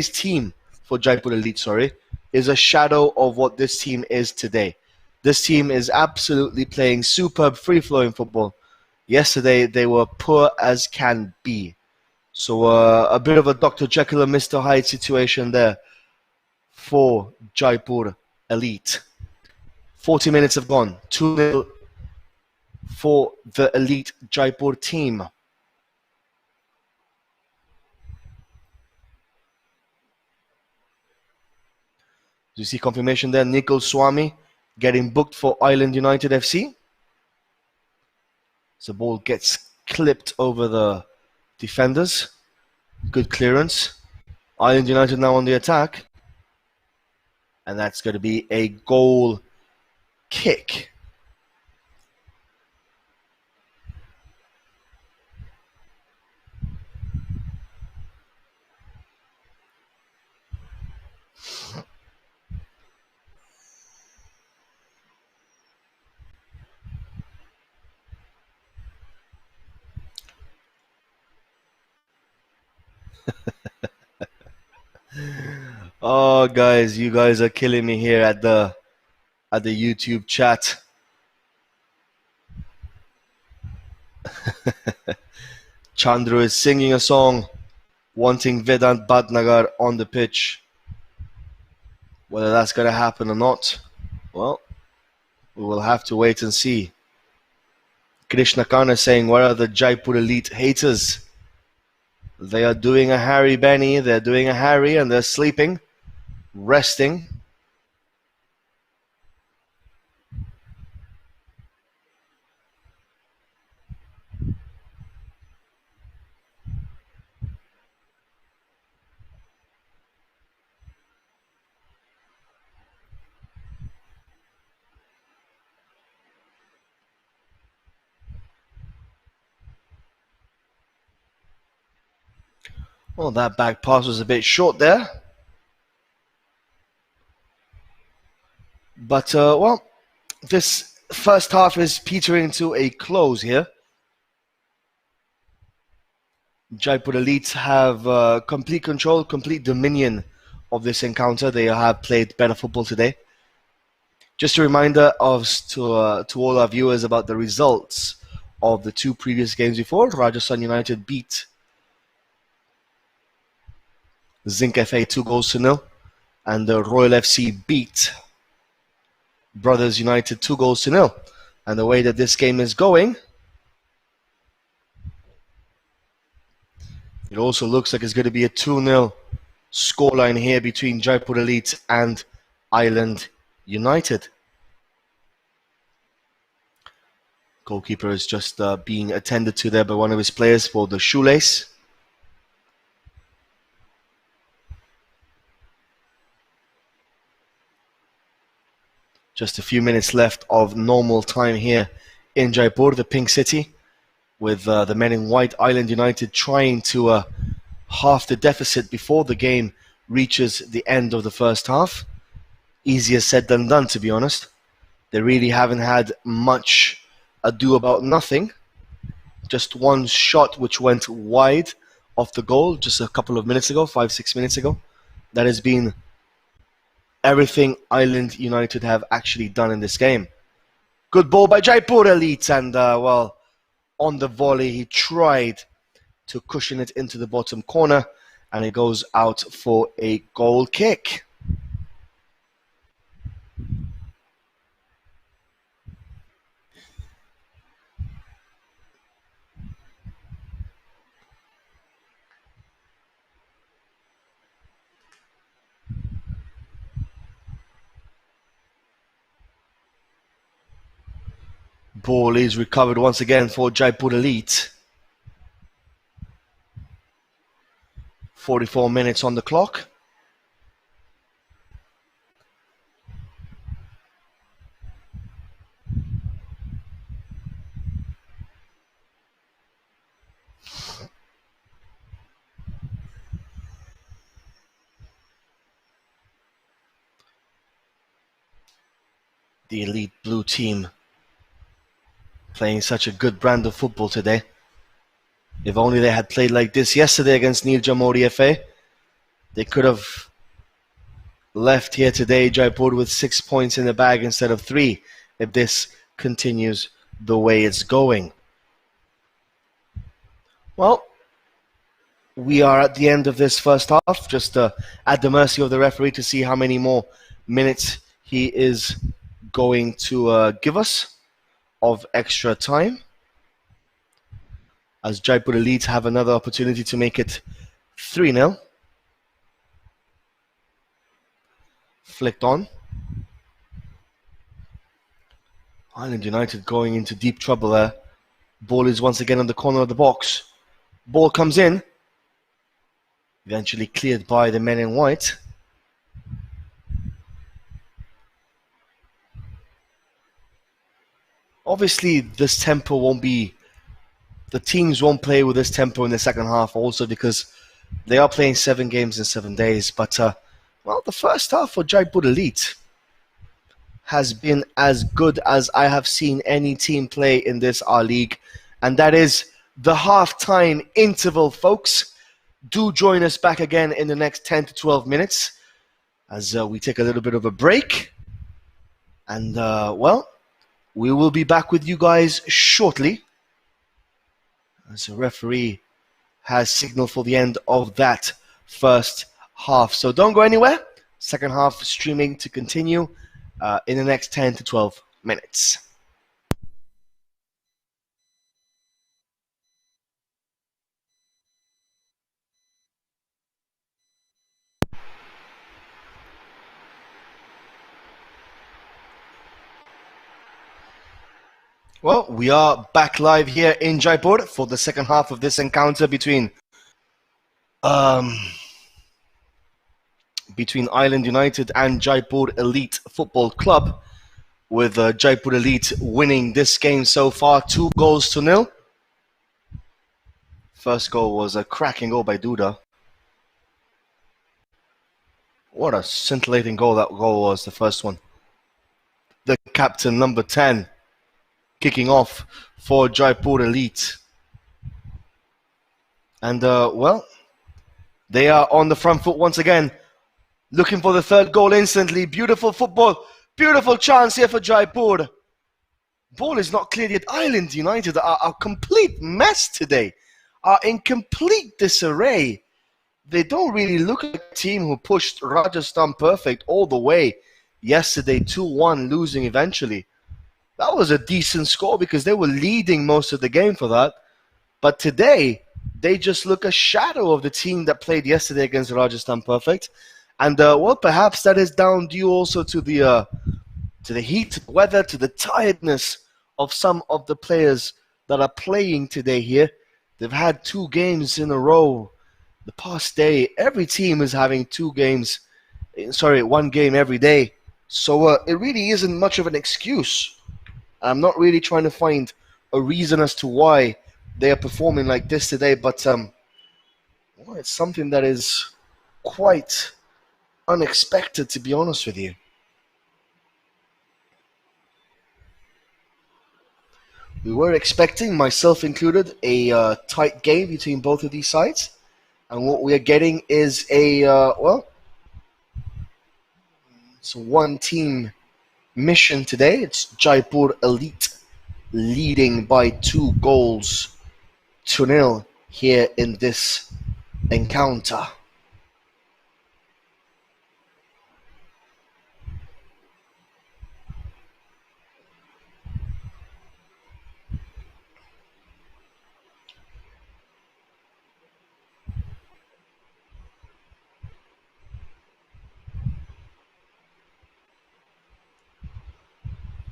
team for Jaipur Elite, is a shadow of what this team is today. This team is absolutely playing superb, free-flowing football. Yesterday, they were poor as can be. So a bit of a Dr. Jekyll and Mr. Hyde situation there for Jaipur Elite. 40 minutes have gone. 2-0 for the Elite Jaipur team. You see confirmation there, Nikol Swami getting booked for Island United FC. The ball gets clipped over the defenders. Good clearance. Island United now on the attack. And that's going to be a goal kick. Oh, guys, you guys are killing me here at the YouTube chat. Chandru is singing a song, wanting Vedant Bhatnagar on the pitch. Whether that's going to happen or not, well, we will have to wait and see. Krishna Khan is saying, where are the Jaipur Elite haters? They are doing a Harry, Benny. They're doing a Harry and they're sleeping, resting. Well, that back pass was a bit short there. But, well, this first half is petering to a close here. Jaipur Elite have complete control, complete dominion of this encounter. They have played better football today. Just a reminder to all our viewers about the results of the two previous games before. Rajasthan United beat Zinc FA 2-0, and the Royal FC beat Brothers United 2-0. And the way that this game is going, it also looks like it's going to be a 2-0 scoreline here between Jaipur Elite and Island United. Goalkeeper is just being attended to there by one of his players for the shoelace. Just a few minutes left of normal time here in Jaipur, the Pink City, with the men in white, Island United, trying to half the deficit before the game reaches the end of the first half. Easier said than done, to be honest. They really haven't had much ado about nothing. Just one shot which went wide off the goal just a couple of minutes ago, 5-6 minutes ago. That has been everything Island United have actually done in this game. Good ball by Jaipur Elite, and well, on the volley he tried to cushion it into the bottom corner, and it goes out for a goal kick. Ball is recovered once again for Jaipur Elite. 44 minutes on the clock. The Elite Blue team playing such a good brand of football today. If only they had played like this yesterday against Nir Jamori FA, they could have left here today, Jaipur, with 6 points in the bag instead of 3, if this continues the way it's going. Well, we are at the end of this first half, just at the mercy of the referee to see how many more minutes he is going to give us of extra time, as Jaipur Elite have another opportunity to make it 3-0. Flicked on. Island United going into deep trouble there. Ball is once again on the corner of the box. Ball comes in. Eventually cleared by the men in white. Obviously, this tempo won't be... The teams won't play with this tempo in the second half, also because they are playing 7 games in 7 days. But, well, the first half for Jaipur Elite has been as good as I have seen any team play in this R-League. And that is the half-time interval, folks. Do join us back again in the next 10 to 12 minutes as we take a little bit of a break. And, well, we will be back with you guys shortly, as the referee has signaled for the end of that first half. So don't go anywhere. Second half streaming to continue in the next 10 to 12 minutes. Well, we are back live here in Jaipur for the second half of this encounter between Island United and Jaipur Elite Football Club, with Jaipur Elite winning this game so far 2-0. First goal was a cracking goal by Duda. What a scintillating goal that goal was, the first one. The captain, number 10, kicking off for Jaipur Elite. And, well, they are on the front foot once again, looking for the third goal instantly. Beautiful football, beautiful chance here for Jaipur. Ball is not cleared yet. Island United are a complete mess today, are in complete disarray. They don't really look like a team who pushed Rajasthan Perfect all the way yesterday, 2-1, losing eventually. That was a decent score because they were leading most of the game for that. But today, they just look a shadow of the team that played yesterday against Rajasthan Perfect. And, well, perhaps that is down due also to the heat, weather, to the tiredness of some of the players that are playing today here. They've had 2 games in a row. The past day, every team is having 1 game every day. So it really isn't much of an excuse. I'm not really trying to find a reason as to why they are performing like this today, but well, it's something that is quite unexpected, to be honest with you. We were expecting, myself included, a tight game between both of these sides. And what we are getting is it's a one-team mission today. It's Jaipur Elite leading by 2-0 here in this encounter.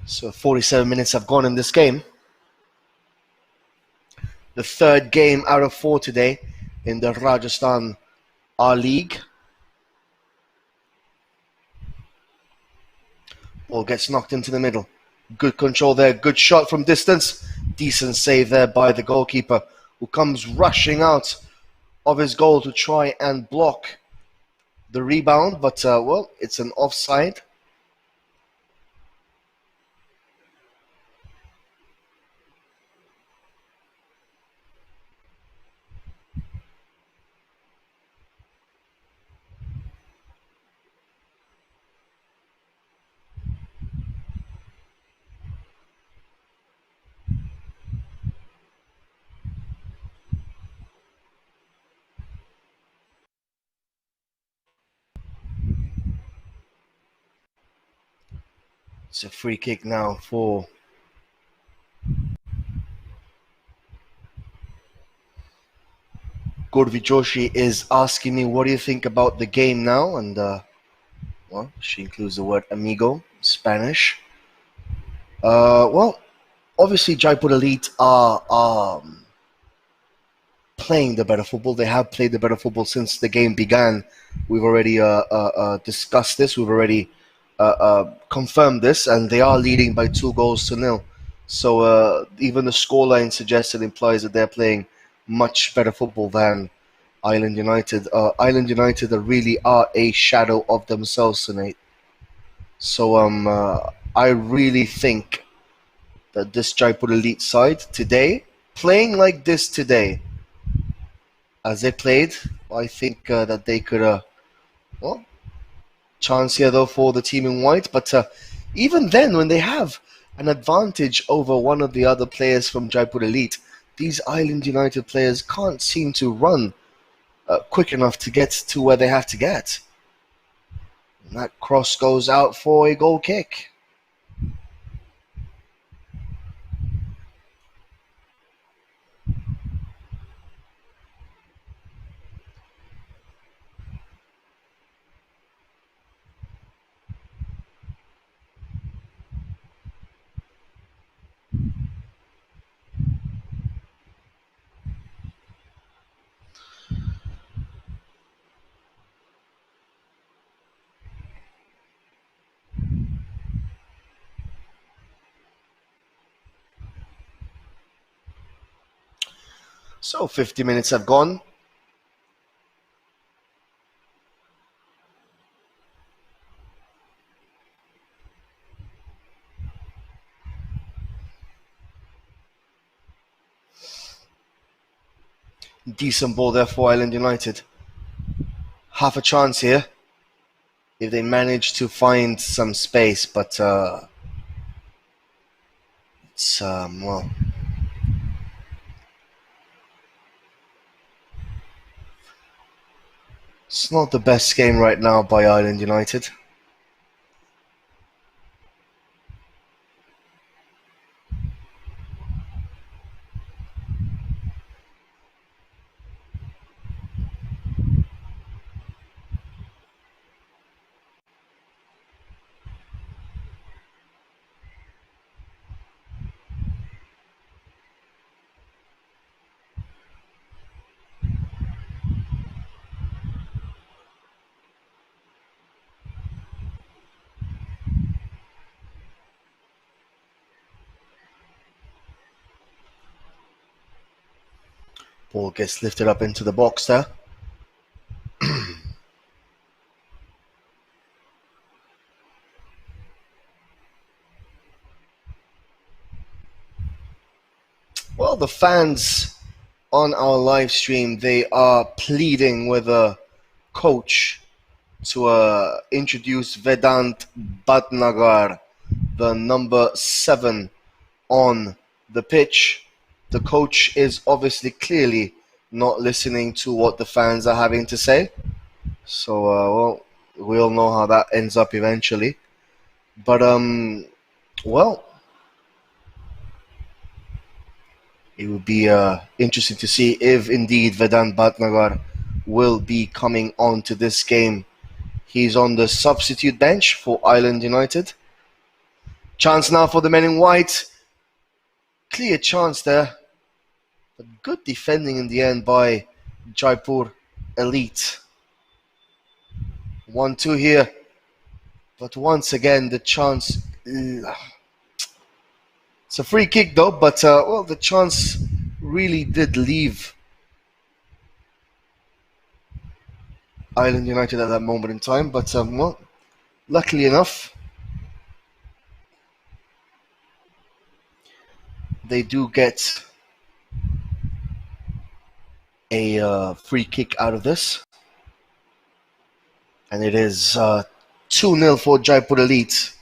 So 47 minutes have gone in this game. The third game out of 4 today in the Rajasthan rleague. Ball gets knocked into the middle. Good control there. Good shot from distance. Decent save there by the goalkeeper, who comes rushing out of his goal to try and block the rebound. But, well, it's an offside. It's a free kick now for Gurvi Joshi is asking me, what do you think about the game now? And, well, she includes the word amigo, Spanish. Well, obviously Jaipur Elite are playing the better football. They have played the better football since the game began. We've already discussed this. We've already confirmed this, and they are leading by 2-0. So even the scoreline suggested implies that they're playing much better football than Island United. Island United really are a shadow of themselves tonight. So I really think that this Jaipur Elite side today, playing like this today, as they played, I think that they could, well, chance here though for the team in white. But even then, when they have an advantage over one of the other players from Jaipur Elite, these Island United players can't seem to run quick enough to get to where they have to get. That cross goes out for a goal kick. So 50 minutes have gone. Decent ball there for Island United. Half a chance here if they manage to find some space, but it's well, it's not the best game right now by Island United. Ball gets lifted up into the box there. Well, the fans on our live stream, they are pleading with the coach to introduce Vedant Bhatnagar, the number 7 on the pitch. The coach is obviously clearly not listening to what the fans are having to say. So, well, we all know how that ends up eventually. But, well, it would be interesting to see if indeed Vedant Bhatnagar will be coming on to this game. He's on the substitute bench for Island United. Chance now for the men in white. Clear chance there. But good defending in the end by Jaipur Elite. 1-2 here. But once again, the chance... It's a free kick though, but well, the chance really did leave Island United at that moment in time. But well, luckily enough, they do get a free kick out of this. And it is 2-0 for Jaipur Elite.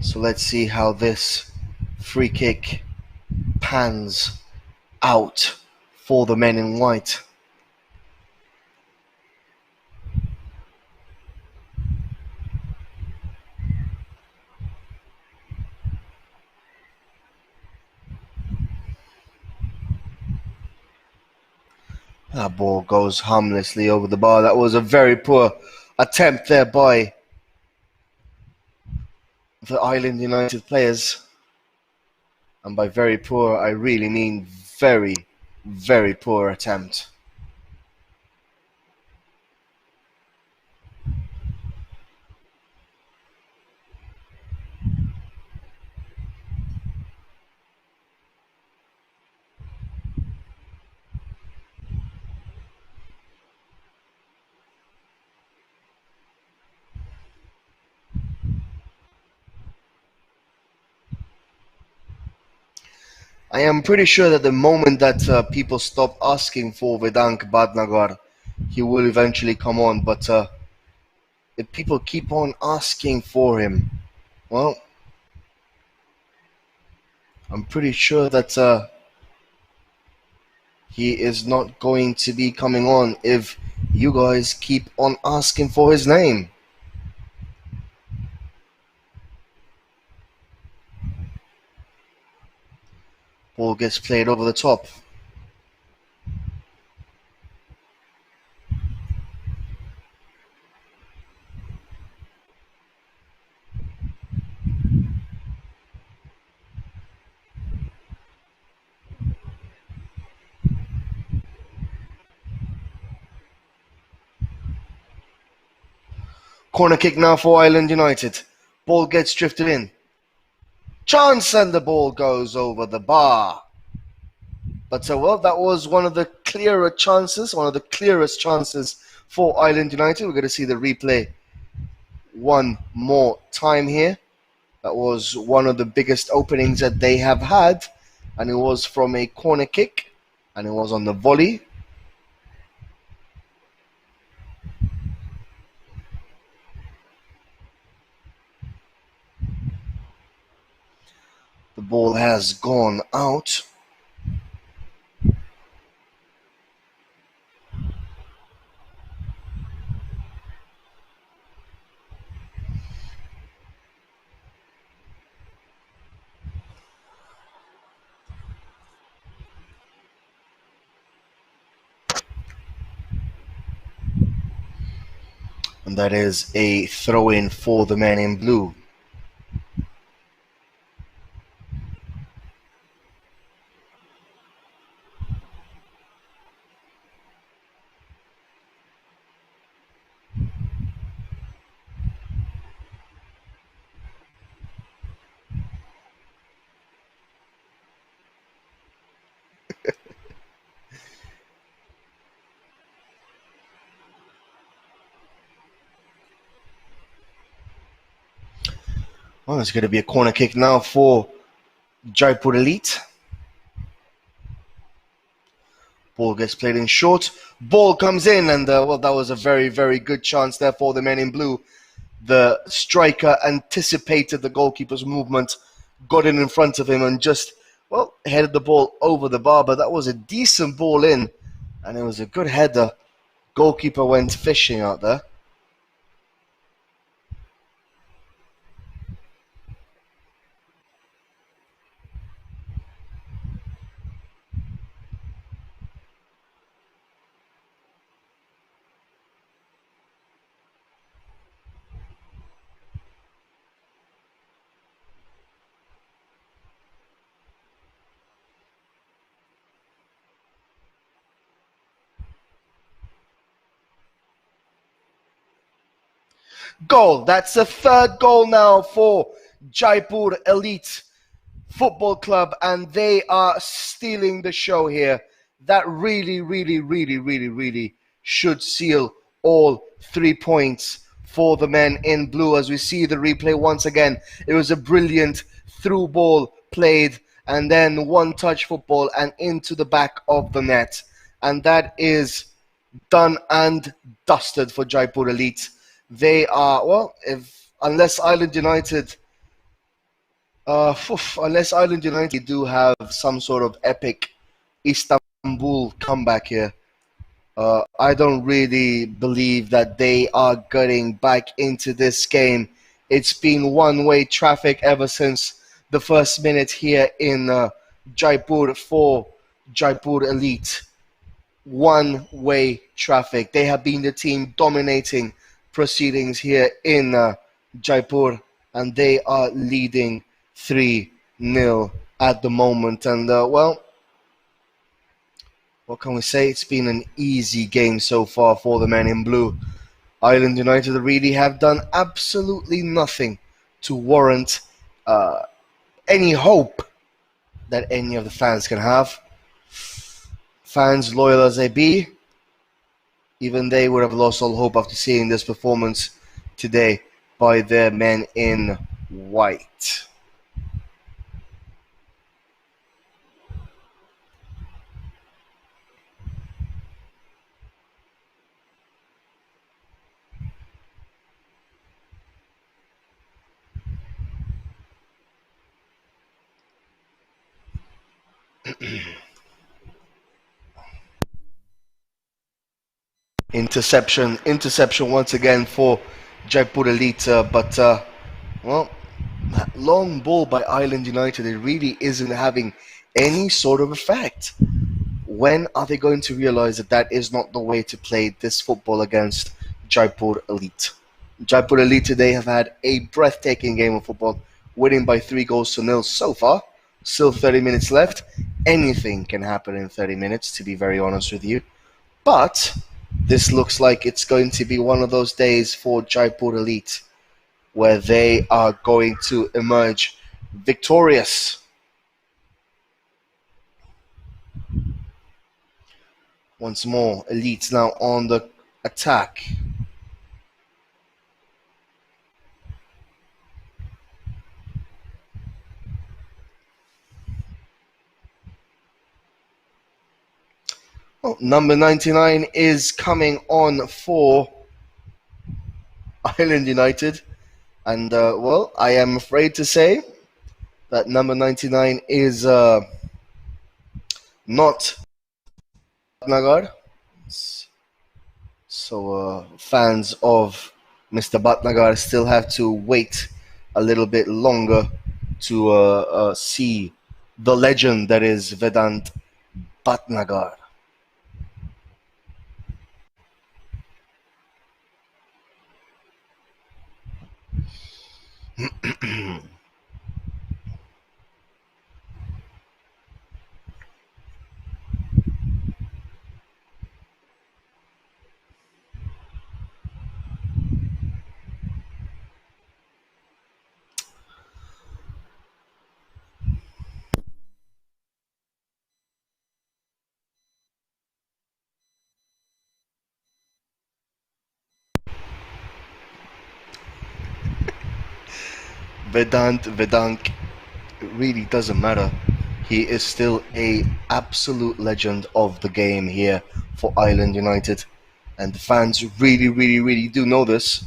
So let's see how this free kick pans out for the men in white. That ball goes harmlessly over the bar. That was a very poor attempt there by the Island United players. And by very poor, I really mean very, very poor attempt. I am pretty sure that the moment that people stop asking for Vedant Bhatnagar, he will eventually come on. But if people keep on asking for him, well, I'm pretty sure that He is not going to be coming on if you guys keep on asking for his name. Ball gets played over the top. Corner kick now for Island United. Ball gets drifted in. Chance, and the ball goes over the bar. But well, that was one of the clearest chances for Island United. We're going to see the replay one more time here. That was one of the biggest openings that they have had, and it was from a corner kick, and it was on the volley. The ball has gone out. And that is a throw-in for the men in blue. Well, it's going to be a corner kick now for Jaipur Elite. Ball gets played in short. Ball comes in, and well, that was a very, very good chance there for the men in blue. The striker anticipated the goalkeeper's movement, got in front of him, and just, well, headed the ball over the bar. But that was a decent ball in, and it was a good header. Goalkeeper went fishing out there. Goal. That's the third goal now for Jaipur Elite Football Club, and they are stealing the show here. That really, really, really, really, really should seal all 3 points for the men in blue. As we see the replay once again, it was a brilliant through ball played, and then one touch football and into the back of the net. And that is done and dusted for Jaipur Elite. They are, well, if unless Island United do have some sort of epic Istanbul comeback here, I don't really believe that they are getting back into this game. It's been one-way traffic ever since the first minute here in Jaipur for Jaipur Elite. One-way traffic. They have been the team dominating proceedings here in Jaipur, and they are leading 3-0 at the moment. And well, what can we say? It's been an easy game so far for the men in blue. Island United really have done absolutely nothing to warrant any hope that any of the fans can have. Fans loyal as they be, even they would have lost all hope after seeing this performance today by their men in white. Interception once again for Jaipur Elite, but well, that long ball by Island United, it really isn't having any sort of effect. When are they going to realize that that is not the way to play this football against Jaipur Elite? Jaipur Elite today have had a breathtaking game of football, winning by 3 goals to nil so far. Still 30 minutes left. Anything can happen in 30 minutes, to be very honest with you. But this looks like it's going to be one of those days for Jaipur Elite where they are going to emerge victorious. Once more, Elite now on the attack. Well, number 99 is coming on for Island United. And, well, I am afraid to say that number 99 is not Nagar. So fans of Mr. Bhatnagar still have to wait a little bit longer to see the legend that is Vedant Bhatnagar. Vedant, it really doesn't matter. He is still a absolute legend of the game here for Island United. And the fans really do know this.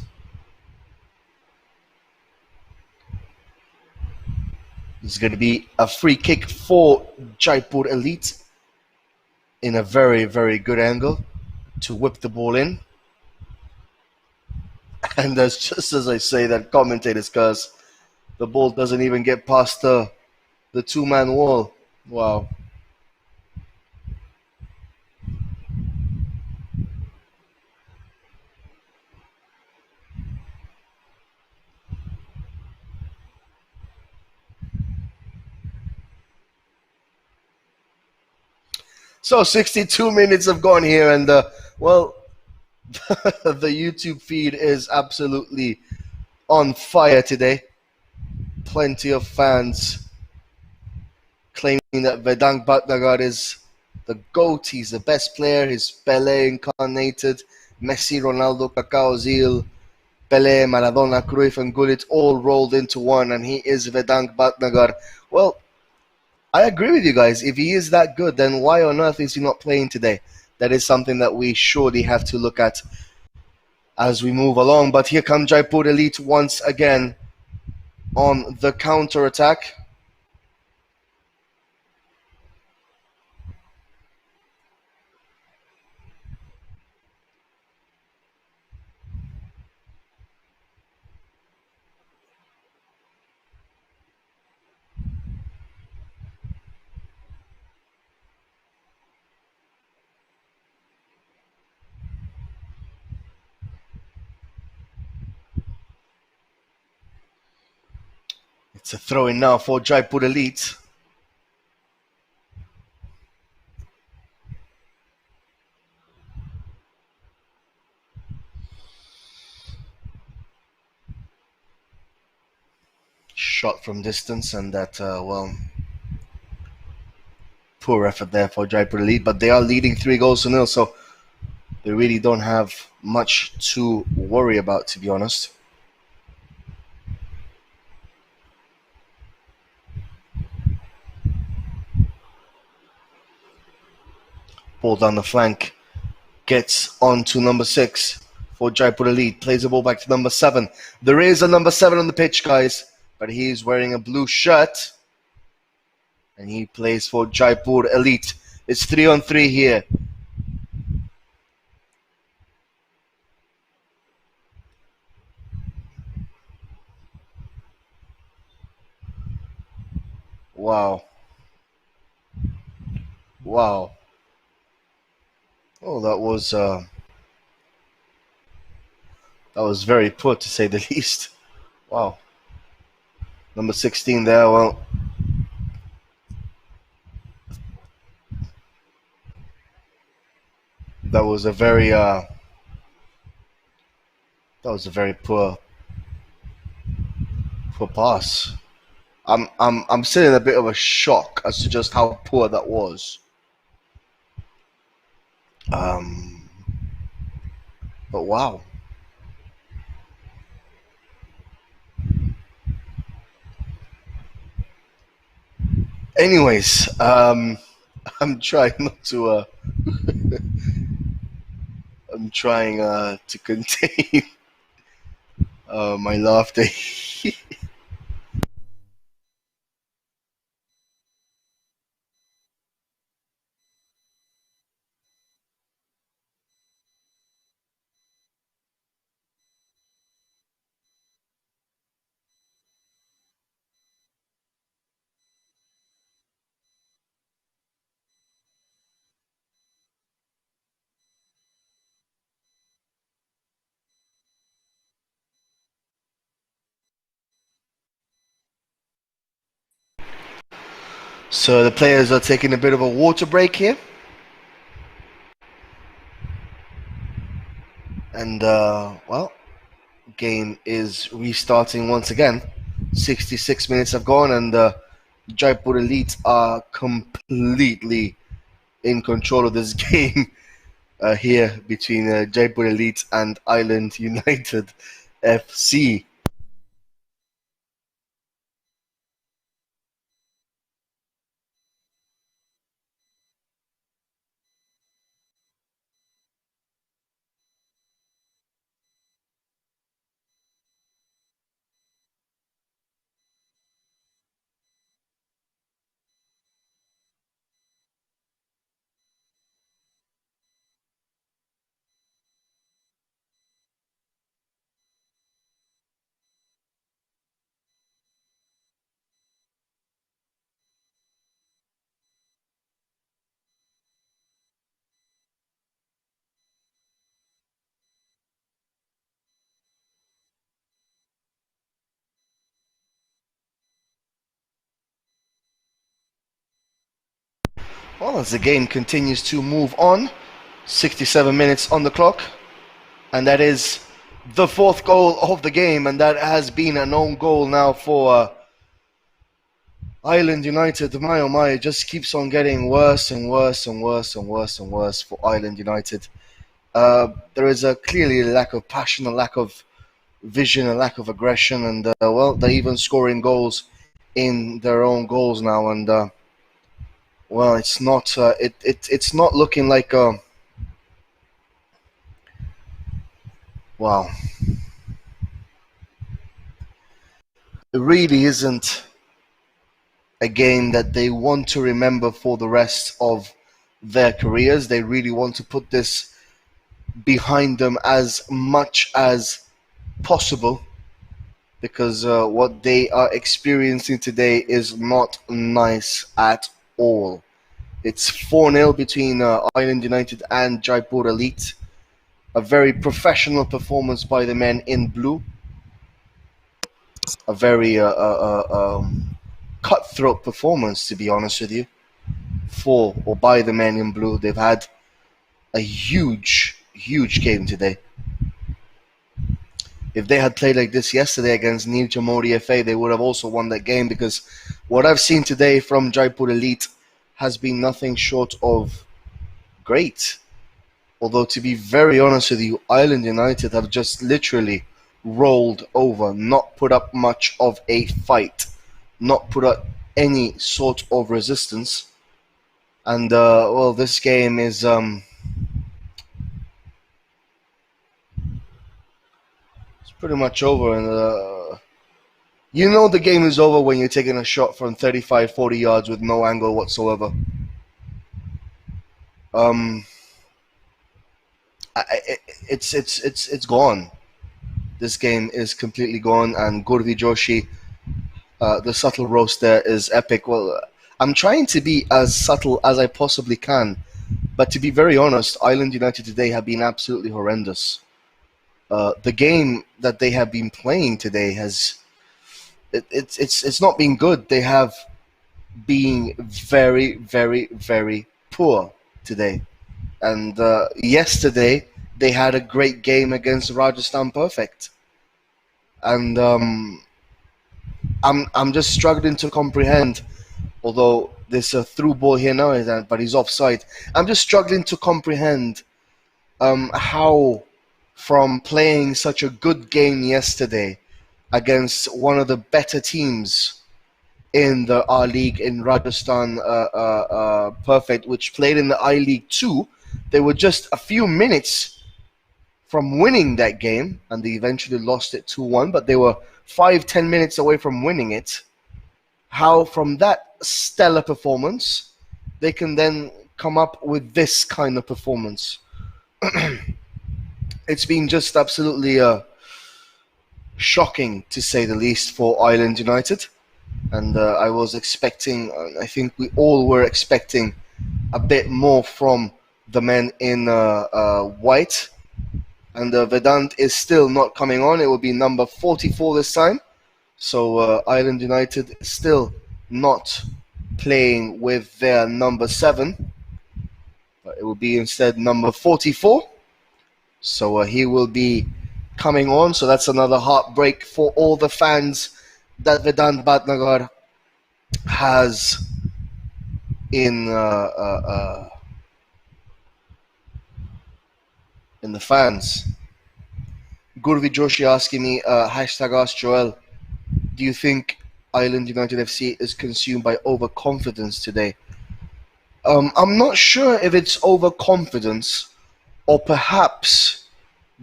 It's going to be a free kick for Jaipur Elite in a very good angle to whip the ball in. And that's just as I say that commentator's curse. The ball doesn't even get past the two-man wall. Wow. So 62 minutes have gone here, and well, the YouTube feed is absolutely on fire today. Plenty of fans claiming that Vedant Bhatnagar is the GOAT. He's the best player. He's Pele incarnated. Messi, Ronaldo, Kaká, Ozil, Pele, Maradona, Cruyff, and Gullit all rolled into one, and he is Vedant Bhatnagar. Well, I agree with you guys. If he is that good, then why on earth is he not playing today? That is something that we surely have to look at as we move along. But here comes Jaipur Elite once again on the counter-attack. It's a throw-in now for Jaipur Elite. Shot from distance, and that, well, poor effort there for Jaipur Elite, but they are leading 3 goals to nil, so they really don't have much to worry about, to be honest. Ball down the flank, gets on to number 6 for Jaipur Elite, plays the ball back to number 7. There is a number 7 on the pitch, guys, but he's wearing a blue shirt, and he plays for Jaipur Elite. It's 3-on-3 here. Wow. Wow. Oh, that was very poor to say the least. Wow. Number 16 there. Well, that was a very poor pass. I'm still in a bit of a shock as to just how poor that was. Um, but wow. Anyways, I'm trying not to. I'm trying to contain my laughter. So the players are taking a bit of a water break here, and well, game is restarting once again. 66 minutes have gone, and Jaipur Elite are completely in control of this game here between Jaipur Elite and Island United FC. Well, as the game continues to move on, 67 minutes on the clock, and that is the fourth goal of the game, and that has been an own goal now for Island United. My oh my, it just keeps on getting worse and worse and worse and worse and worse for Island United. There is a clearly a lack of passion, a lack of vision, a lack of aggression, and well, they're even scoring goals in their own goals now, and well, it's not looking like wow, it really isn't a game that they want to remember for the rest of their careers. They really want to put this behind them as much as possible because what they are experiencing today is not nice at all. It's 4-0 between Island United and Jaipur Elite. A very professional performance by the men in blue. A very cutthroat performance, to be honest with you, for or by the men in blue. They've had a huge game today. If they had played like this yesterday against New Jamhuri FA, they would have also won that game because what I've seen today from Jaipur Elite has been nothing short of great. Although, to be very honest with you, Island United have just literally rolled over, not put up much of a fight, not put up any sort of resistance. And, well, this game is it's pretty much over. And you know the game is over when you're taking a shot from 35, 40 yards with no angle whatsoever. Um, it's gone. This game is completely gone, and Gurvi Joshi The subtle roast there is epic. Well, I'm trying to be as subtle as I possibly can, but to be very honest, Island United today have been absolutely horrendous. The game that they have been playing today it's not been good. They have been very, very, very poor today. And yesterday they had a great game against Rajasthan Perfect, and I'm just struggling to comprehend. Although there's a through ball here now, but he's offside. I'm just struggling to comprehend how, from playing such a good game yesterday against one of the better teams in the R League in Rajasthan Perfect, which played in the I League 2, they were just a few minutes from winning that game, and they eventually lost it 2-1, but they were 5-10 minutes away from winning it. How from that stellar performance they can then come up with this kind of performance. It's been just absolutely shocking, to say the least, for Island United. And I was expecting, I think we all were expecting a bit more from the men in white. And Vedant is still not coming on. It will be number 44 this time. So Island United is still not playing with their number 7. But it will be instead number 44. So he will be coming on. So that's another heartbreak for all the fans that Vedant Bhatnagar has in the fans. Gurvi Joshi asking me, hashtag Ask Joel, do you think Island United FC is consumed by overconfidence today? I'm not sure if it's overconfidence or perhaps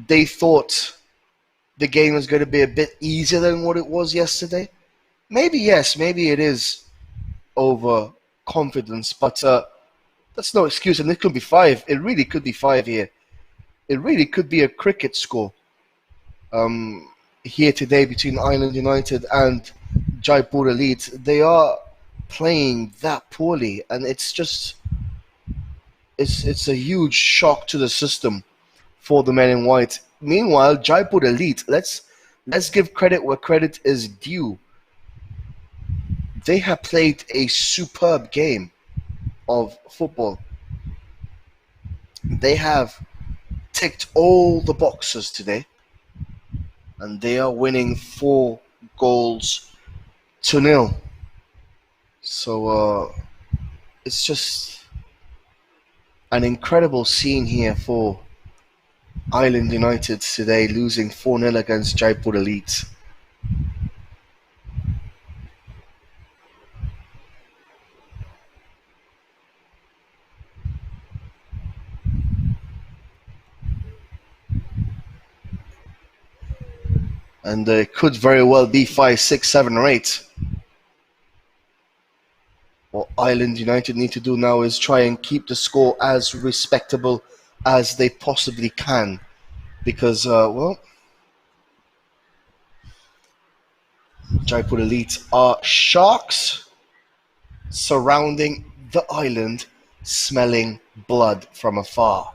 they thought the game was going to be a bit easier than what it was yesterday. Maybe yes, maybe it is overconfidence, but that's no excuse, and it could be 5. It really could be 5 here. It really could be a cricket score here today between Island United and Jaipur Elite. They are playing that poorly, and it's just it's a huge shock to the system for the men in white. Meanwhile, Jaipur Elite, let's give credit where credit is due. They have played a superb game of football. They have ticked all the boxes today, and they are winning 4-0. So it's just an incredible scene here for Island United today, losing 4-0 against Jaipur Elite. And it could very well be 5, 6, 7, or 8. What Island United need to do now is try and keep the score as respectable as they possibly can. Because, Jaipur Elite are sharks surrounding the island, smelling blood from afar.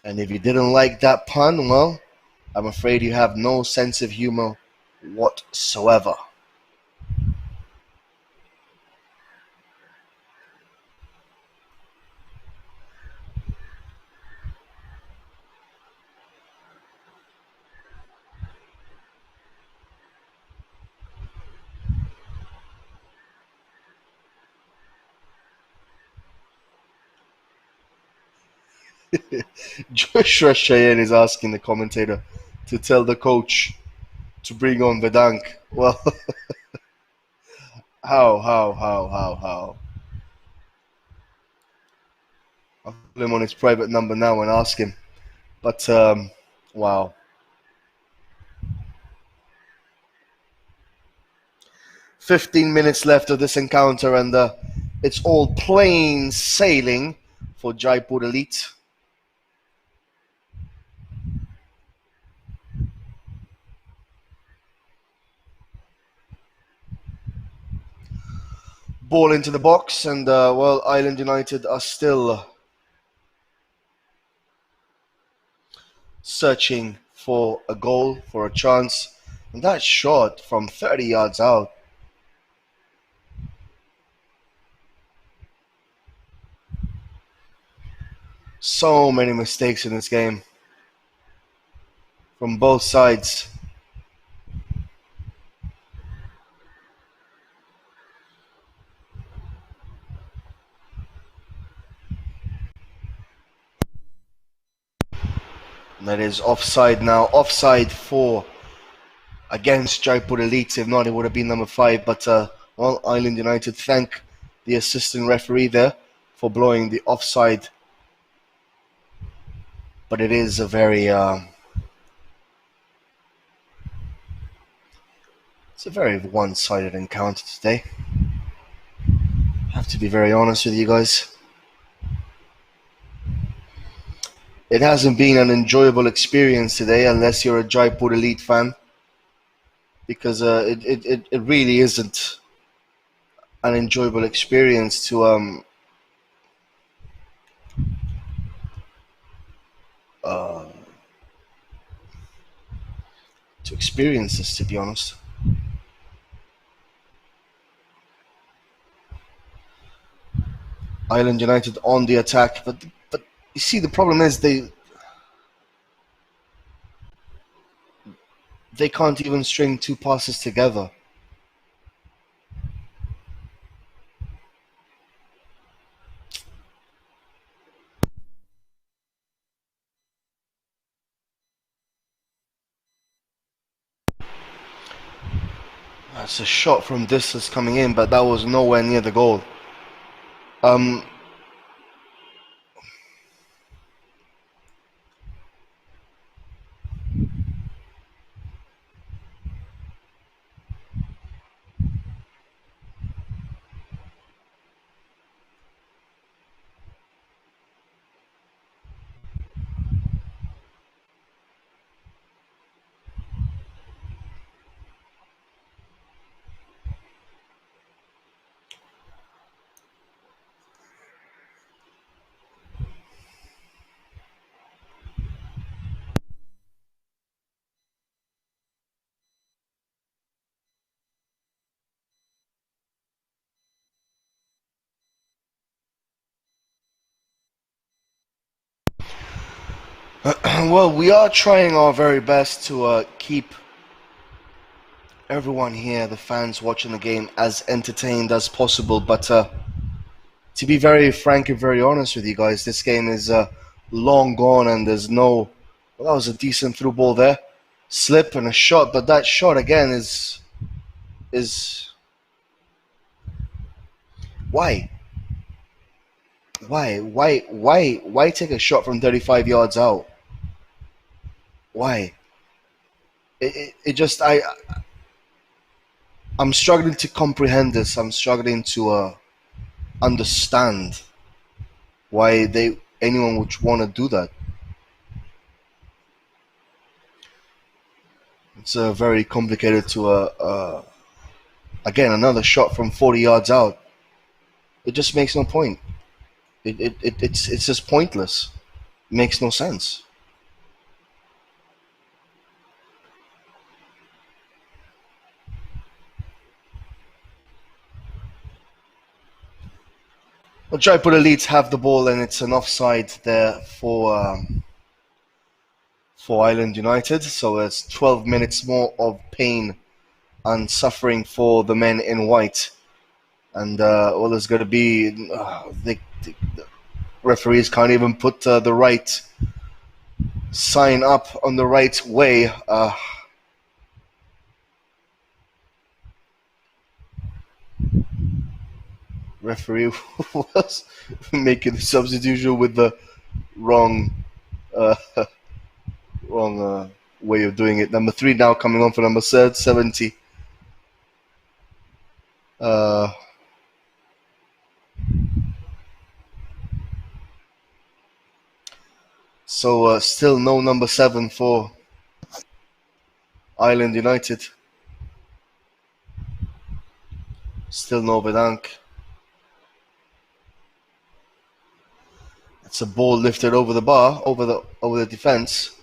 And if you didn't like that pun, well, I'm afraid you have no sense of humor whatsoever. Joshua Cheyenne is asking the commentator to tell the coach to bring on Vedank. Well, how? I'll call him on his private number now and ask him. But, wow. 15 minutes left of this encounter, and it's all plain sailing for Jaipur Elite. Ball into the box, and well, Island United are still searching for a goal, for a chance. And that shot from 30 yards out. So many mistakes in this game from both sides. And that is offside now. Offside for against Jaipur Elite. If not, it would have been number 5. But well, Island United thank the assistant referee there for blowing the offside. But it is a very it's a very one-sided encounter today. I have to be very honest with you guys. It hasn't been an enjoyable experience today, unless you're a Jaipur Elite fan, because it really isn't an enjoyable experience to experience this, to be honest. Island United on the attack, but you see, the problem is they can't even string 2 passes together. That's a shot from distance coming in, but that was nowhere near the goal. Well, we are trying our very best to keep everyone here, the fans watching the game, as entertained as possible. But to be very frank and very honest with you guys, this game is long gone, and there's no. Well, that was a decent through ball there, slip and a shot, but that shot again is why take a shot from 35 yards out? Why? It just I'm struggling to comprehend this. I'm struggling to understand why anyone would want to do that. It's very complicated to again, another shot from 40 yards out. It just makes no point. It's just pointless. It makes no sense. Well, Jaipur Elites have the ball, and it's an offside there for Island United. So it's 12 minutes more of pain and suffering for the men in white. And well, there's going to be the referees can't even put the right sign up on the right way. Referee was making the substitution with the wrong way of doing it. Number 3 now coming on for number 70. So still no number 7 for Island United. Still no Vedank. It's a ball lifted over the bar, over the defense.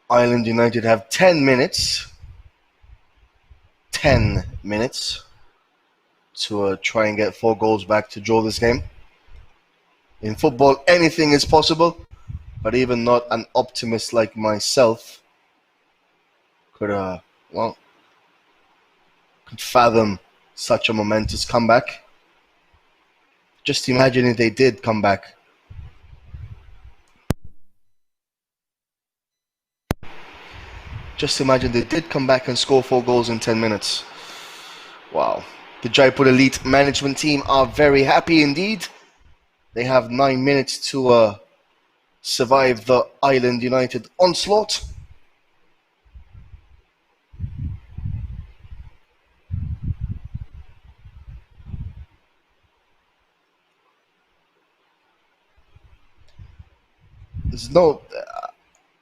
Island United have 10 minutes. 10 minutes to try and get 4 goals back to draw this game. In football, anything is possible, but even not an optimist like myself could fathom such a momentous comeback. Just imagine if they did come back. Just imagine they did come back and score 4 goals in 10 minutes. Wow. The Jaipur Elite management team are very happy indeed. They have 9 minutes to survive the Island United onslaught. There's no...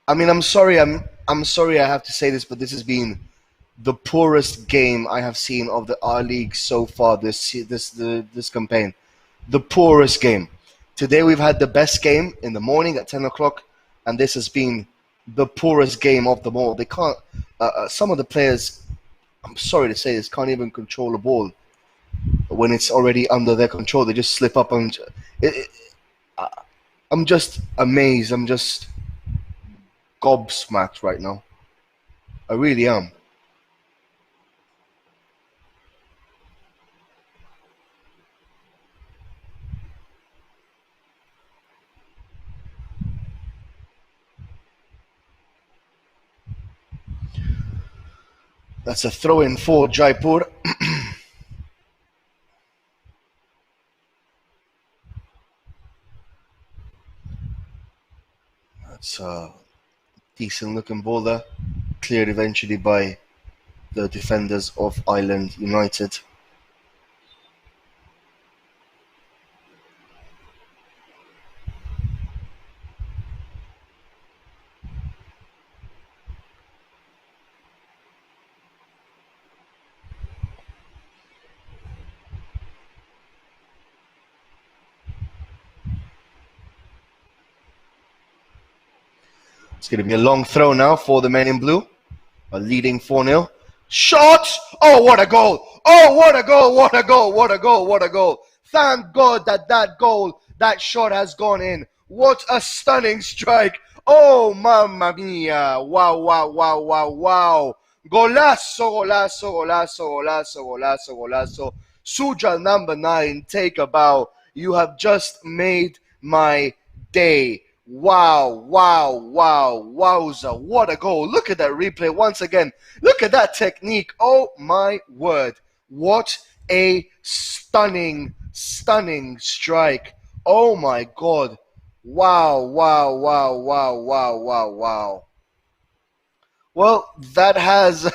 I mean, I'm sorry I have to say this, but this has been the poorest game I have seen of the R League so far this campaign. The poorest game. Today we've had the best game in the morning at 10 o'clock, and this has been the poorest game of them all. They can't... some of the players, I'm sorry to say this, can't even control the ball when it's already under their control. They just slip up and... I'm just amazed. I'm just gobsmacked right now. I really am. That's a throw-in for Jaipur. That's a decent-looking ball there. Cleared eventually by the defenders of Island United. It's going to be a long throw now for the men in blue. A leading 4-0. Shot! Oh, what a goal! Oh, what a goal! What a goal! What a goal! What a goal! Thank God that shot has gone in. What a stunning strike! Oh, mamma mia! Wow, wow, wow, wow, wow! Golazo, golazo, golazo, golazo, golazo, golazo. Sujal number 9, take a bow. You have just made my day. Wow, wow, wow, wowza, what a goal. Look at that replay once again. Look at that technique. Oh my word. What a stunning, stunning strike. Oh my God. Wow, wow, wow, wow, wow, wow, wow. Well, that has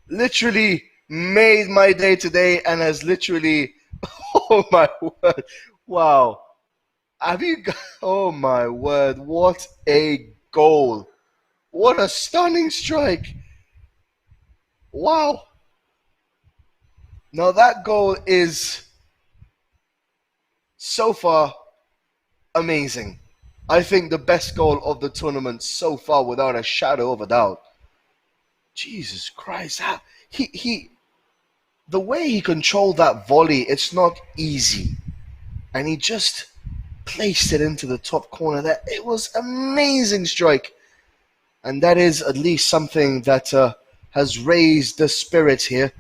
literally made my day today and has literally, oh my word, wow. Have you got, oh my word, what a goal. What a stunning strike. Wow. Now that goal is so far amazing. I think the best goal of the tournament so far without a shadow of a doubt. Jesus Christ. The way he controlled that volley, it's not easy. And he just placed it into the top corner there. It was amazing strike. And that is at least something that has raised the spirits here.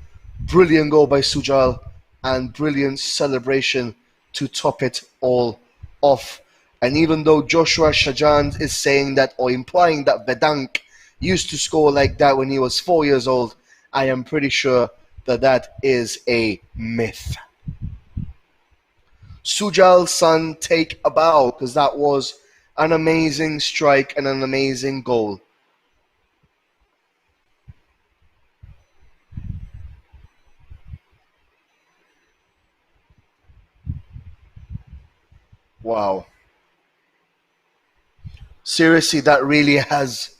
Brilliant goal by Sujal and brilliant celebration to top it all off. And even though Joshua Shajan is saying that or implying that Vedank used to score like that when he was 4 years old, I am pretty sure that that is a myth. Sujal, son, take a bow, because that was an amazing strike and an amazing goal. Wow. Seriously, that really has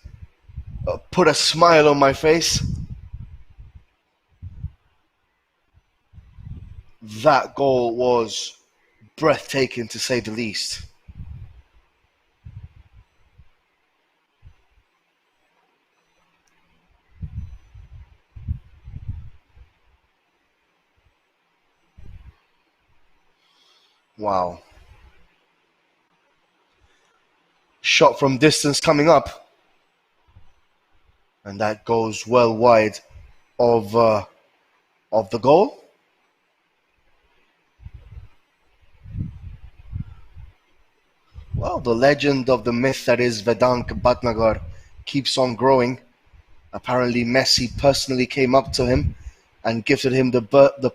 put a smile on my face. That goal was breathtaking to say the least. Wow. Shot from distance coming up, and that goes well wide of the goal. Well, the legend of the myth that is Vedank Bhatnagar keeps on growing. Apparently, Messi personally came up to him and gifted him the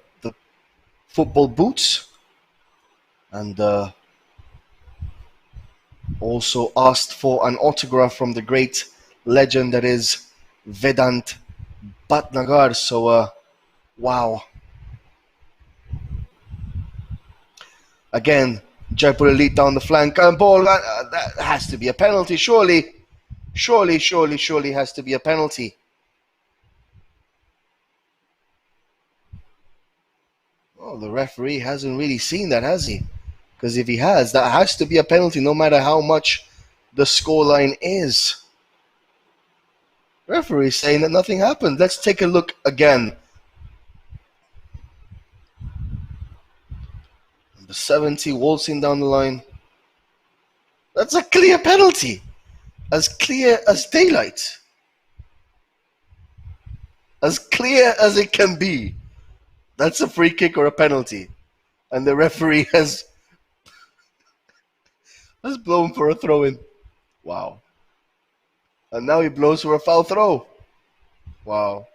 football boots, and also asked for an autograph from the great legend that is Vedant Bhatnagar. So, wow. Again, Jaipur Elite down the flank and ball. That has to be a penalty, surely. Surely has to be a penalty. Oh, the referee hasn't really seen that, has he? Because if he has, that has to be a penalty no matter how much the scoreline is. Referee saying that nothing happened. Let's take a look again. The 70 waltzing down the line. That's a clear penalty. As clear as daylight. As clear as it can be. That's a free kick or a penalty. And the referee has blown for a throw-in. Wow. And now he blows for a foul throw. Wow.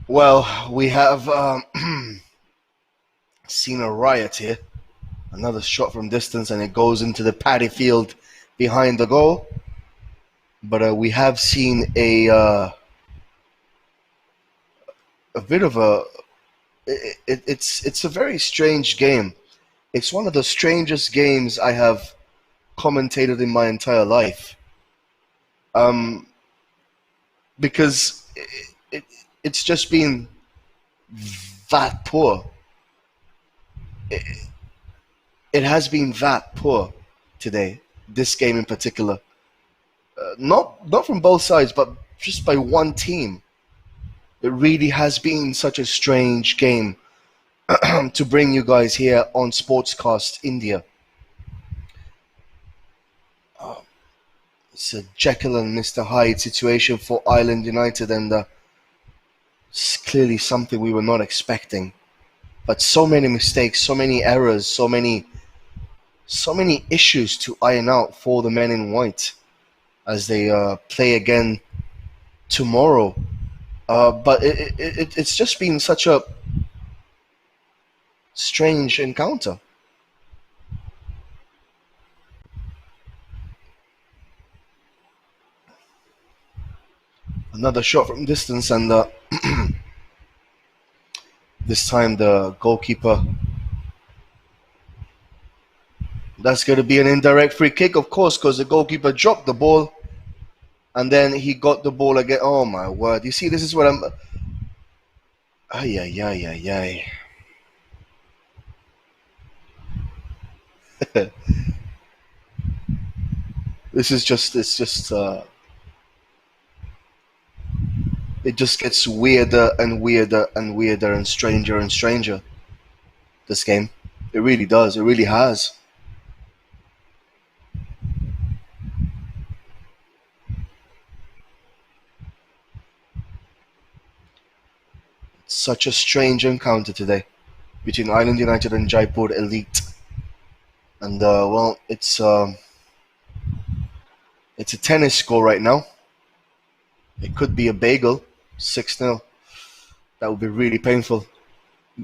Well, we have seen a riot here. Another shot from distance, and it goes into the paddy field behind the goal. But we have seen a bit of a. It's a very strange game. It's one of the strangest games I have commentated in my entire life. Because it's just been that poor. It has been that poor today. This game in particular, not from both sides, but just by one team. It really has been such a strange game to bring you guys here on Sportscast India. It's a Jekyll and Mr. Hyde situation for Island United, and it's clearly something we were not expecting. But so many mistakes, so many errors, so many issues to iron out for the men in white as they play again tomorrow. But it's just been such a strange encounter. Another shot from distance, and this time the goalkeeper. That's going to be an indirect free kick, of course, because the goalkeeper dropped the ball, and then he got the ball again. Oh my word! You see, this is what I'm. Ay ay ay ay ay. This is just. It's just. It just gets weirder and weirder and weirder and stranger. This game, it really does. It really has. Such a strange encounter today between Island United and Jaipur Elite, and well, it's a tennis score right now. It could be a bagel, 6-0. That would be really painful.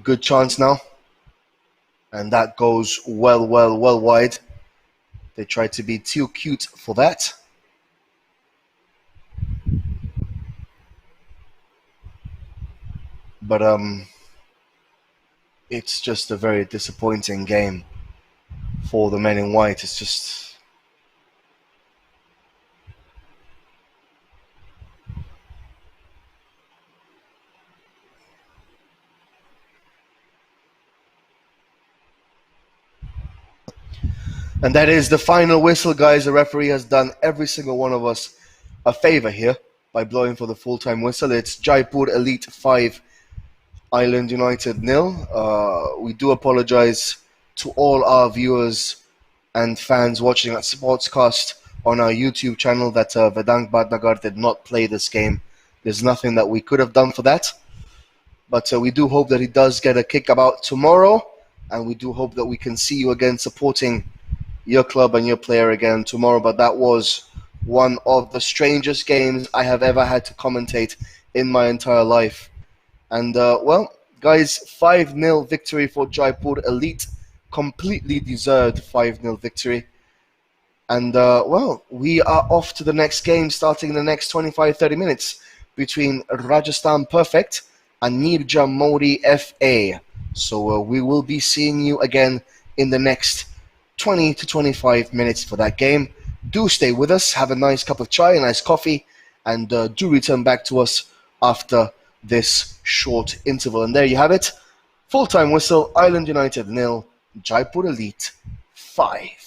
Good chance now. And that goes well wide. They tried to be too cute for that. But it's just a very disappointing game for the men in white. It's just... And that is the final whistle, guys. The referee has done every single one of us a favor here by blowing for the full-time whistle. It's Jaipur Elite 5, Island United 0. We do apologize to all our viewers and fans watching at Sportscast on our YouTube channel that Vedang Bhatnagar did not play this game. There's nothing that we could have done for that. But we do hope that he does get a kickabout tomorrow. And we do hope that we can see you again supporting your club and your player again tomorrow. But that was one of the strangest games I have ever had to commentate in my entire life. And, well, guys, 5-0 victory for Jaipur Elite. Completely deserved 5-0 victory. And, well, we are off to the next game starting in the next 25-30 minutes between Rajasthan Perfect and Nirja Modi FA. So we will be seeing you again in the next 20 to 25 minutes for that game. Do stay with us, have a nice cup of chai, a nice coffee, and do return back to us after this short interval. And there you have it. Full-time whistle, Island United 0, Jaipur Elite 5.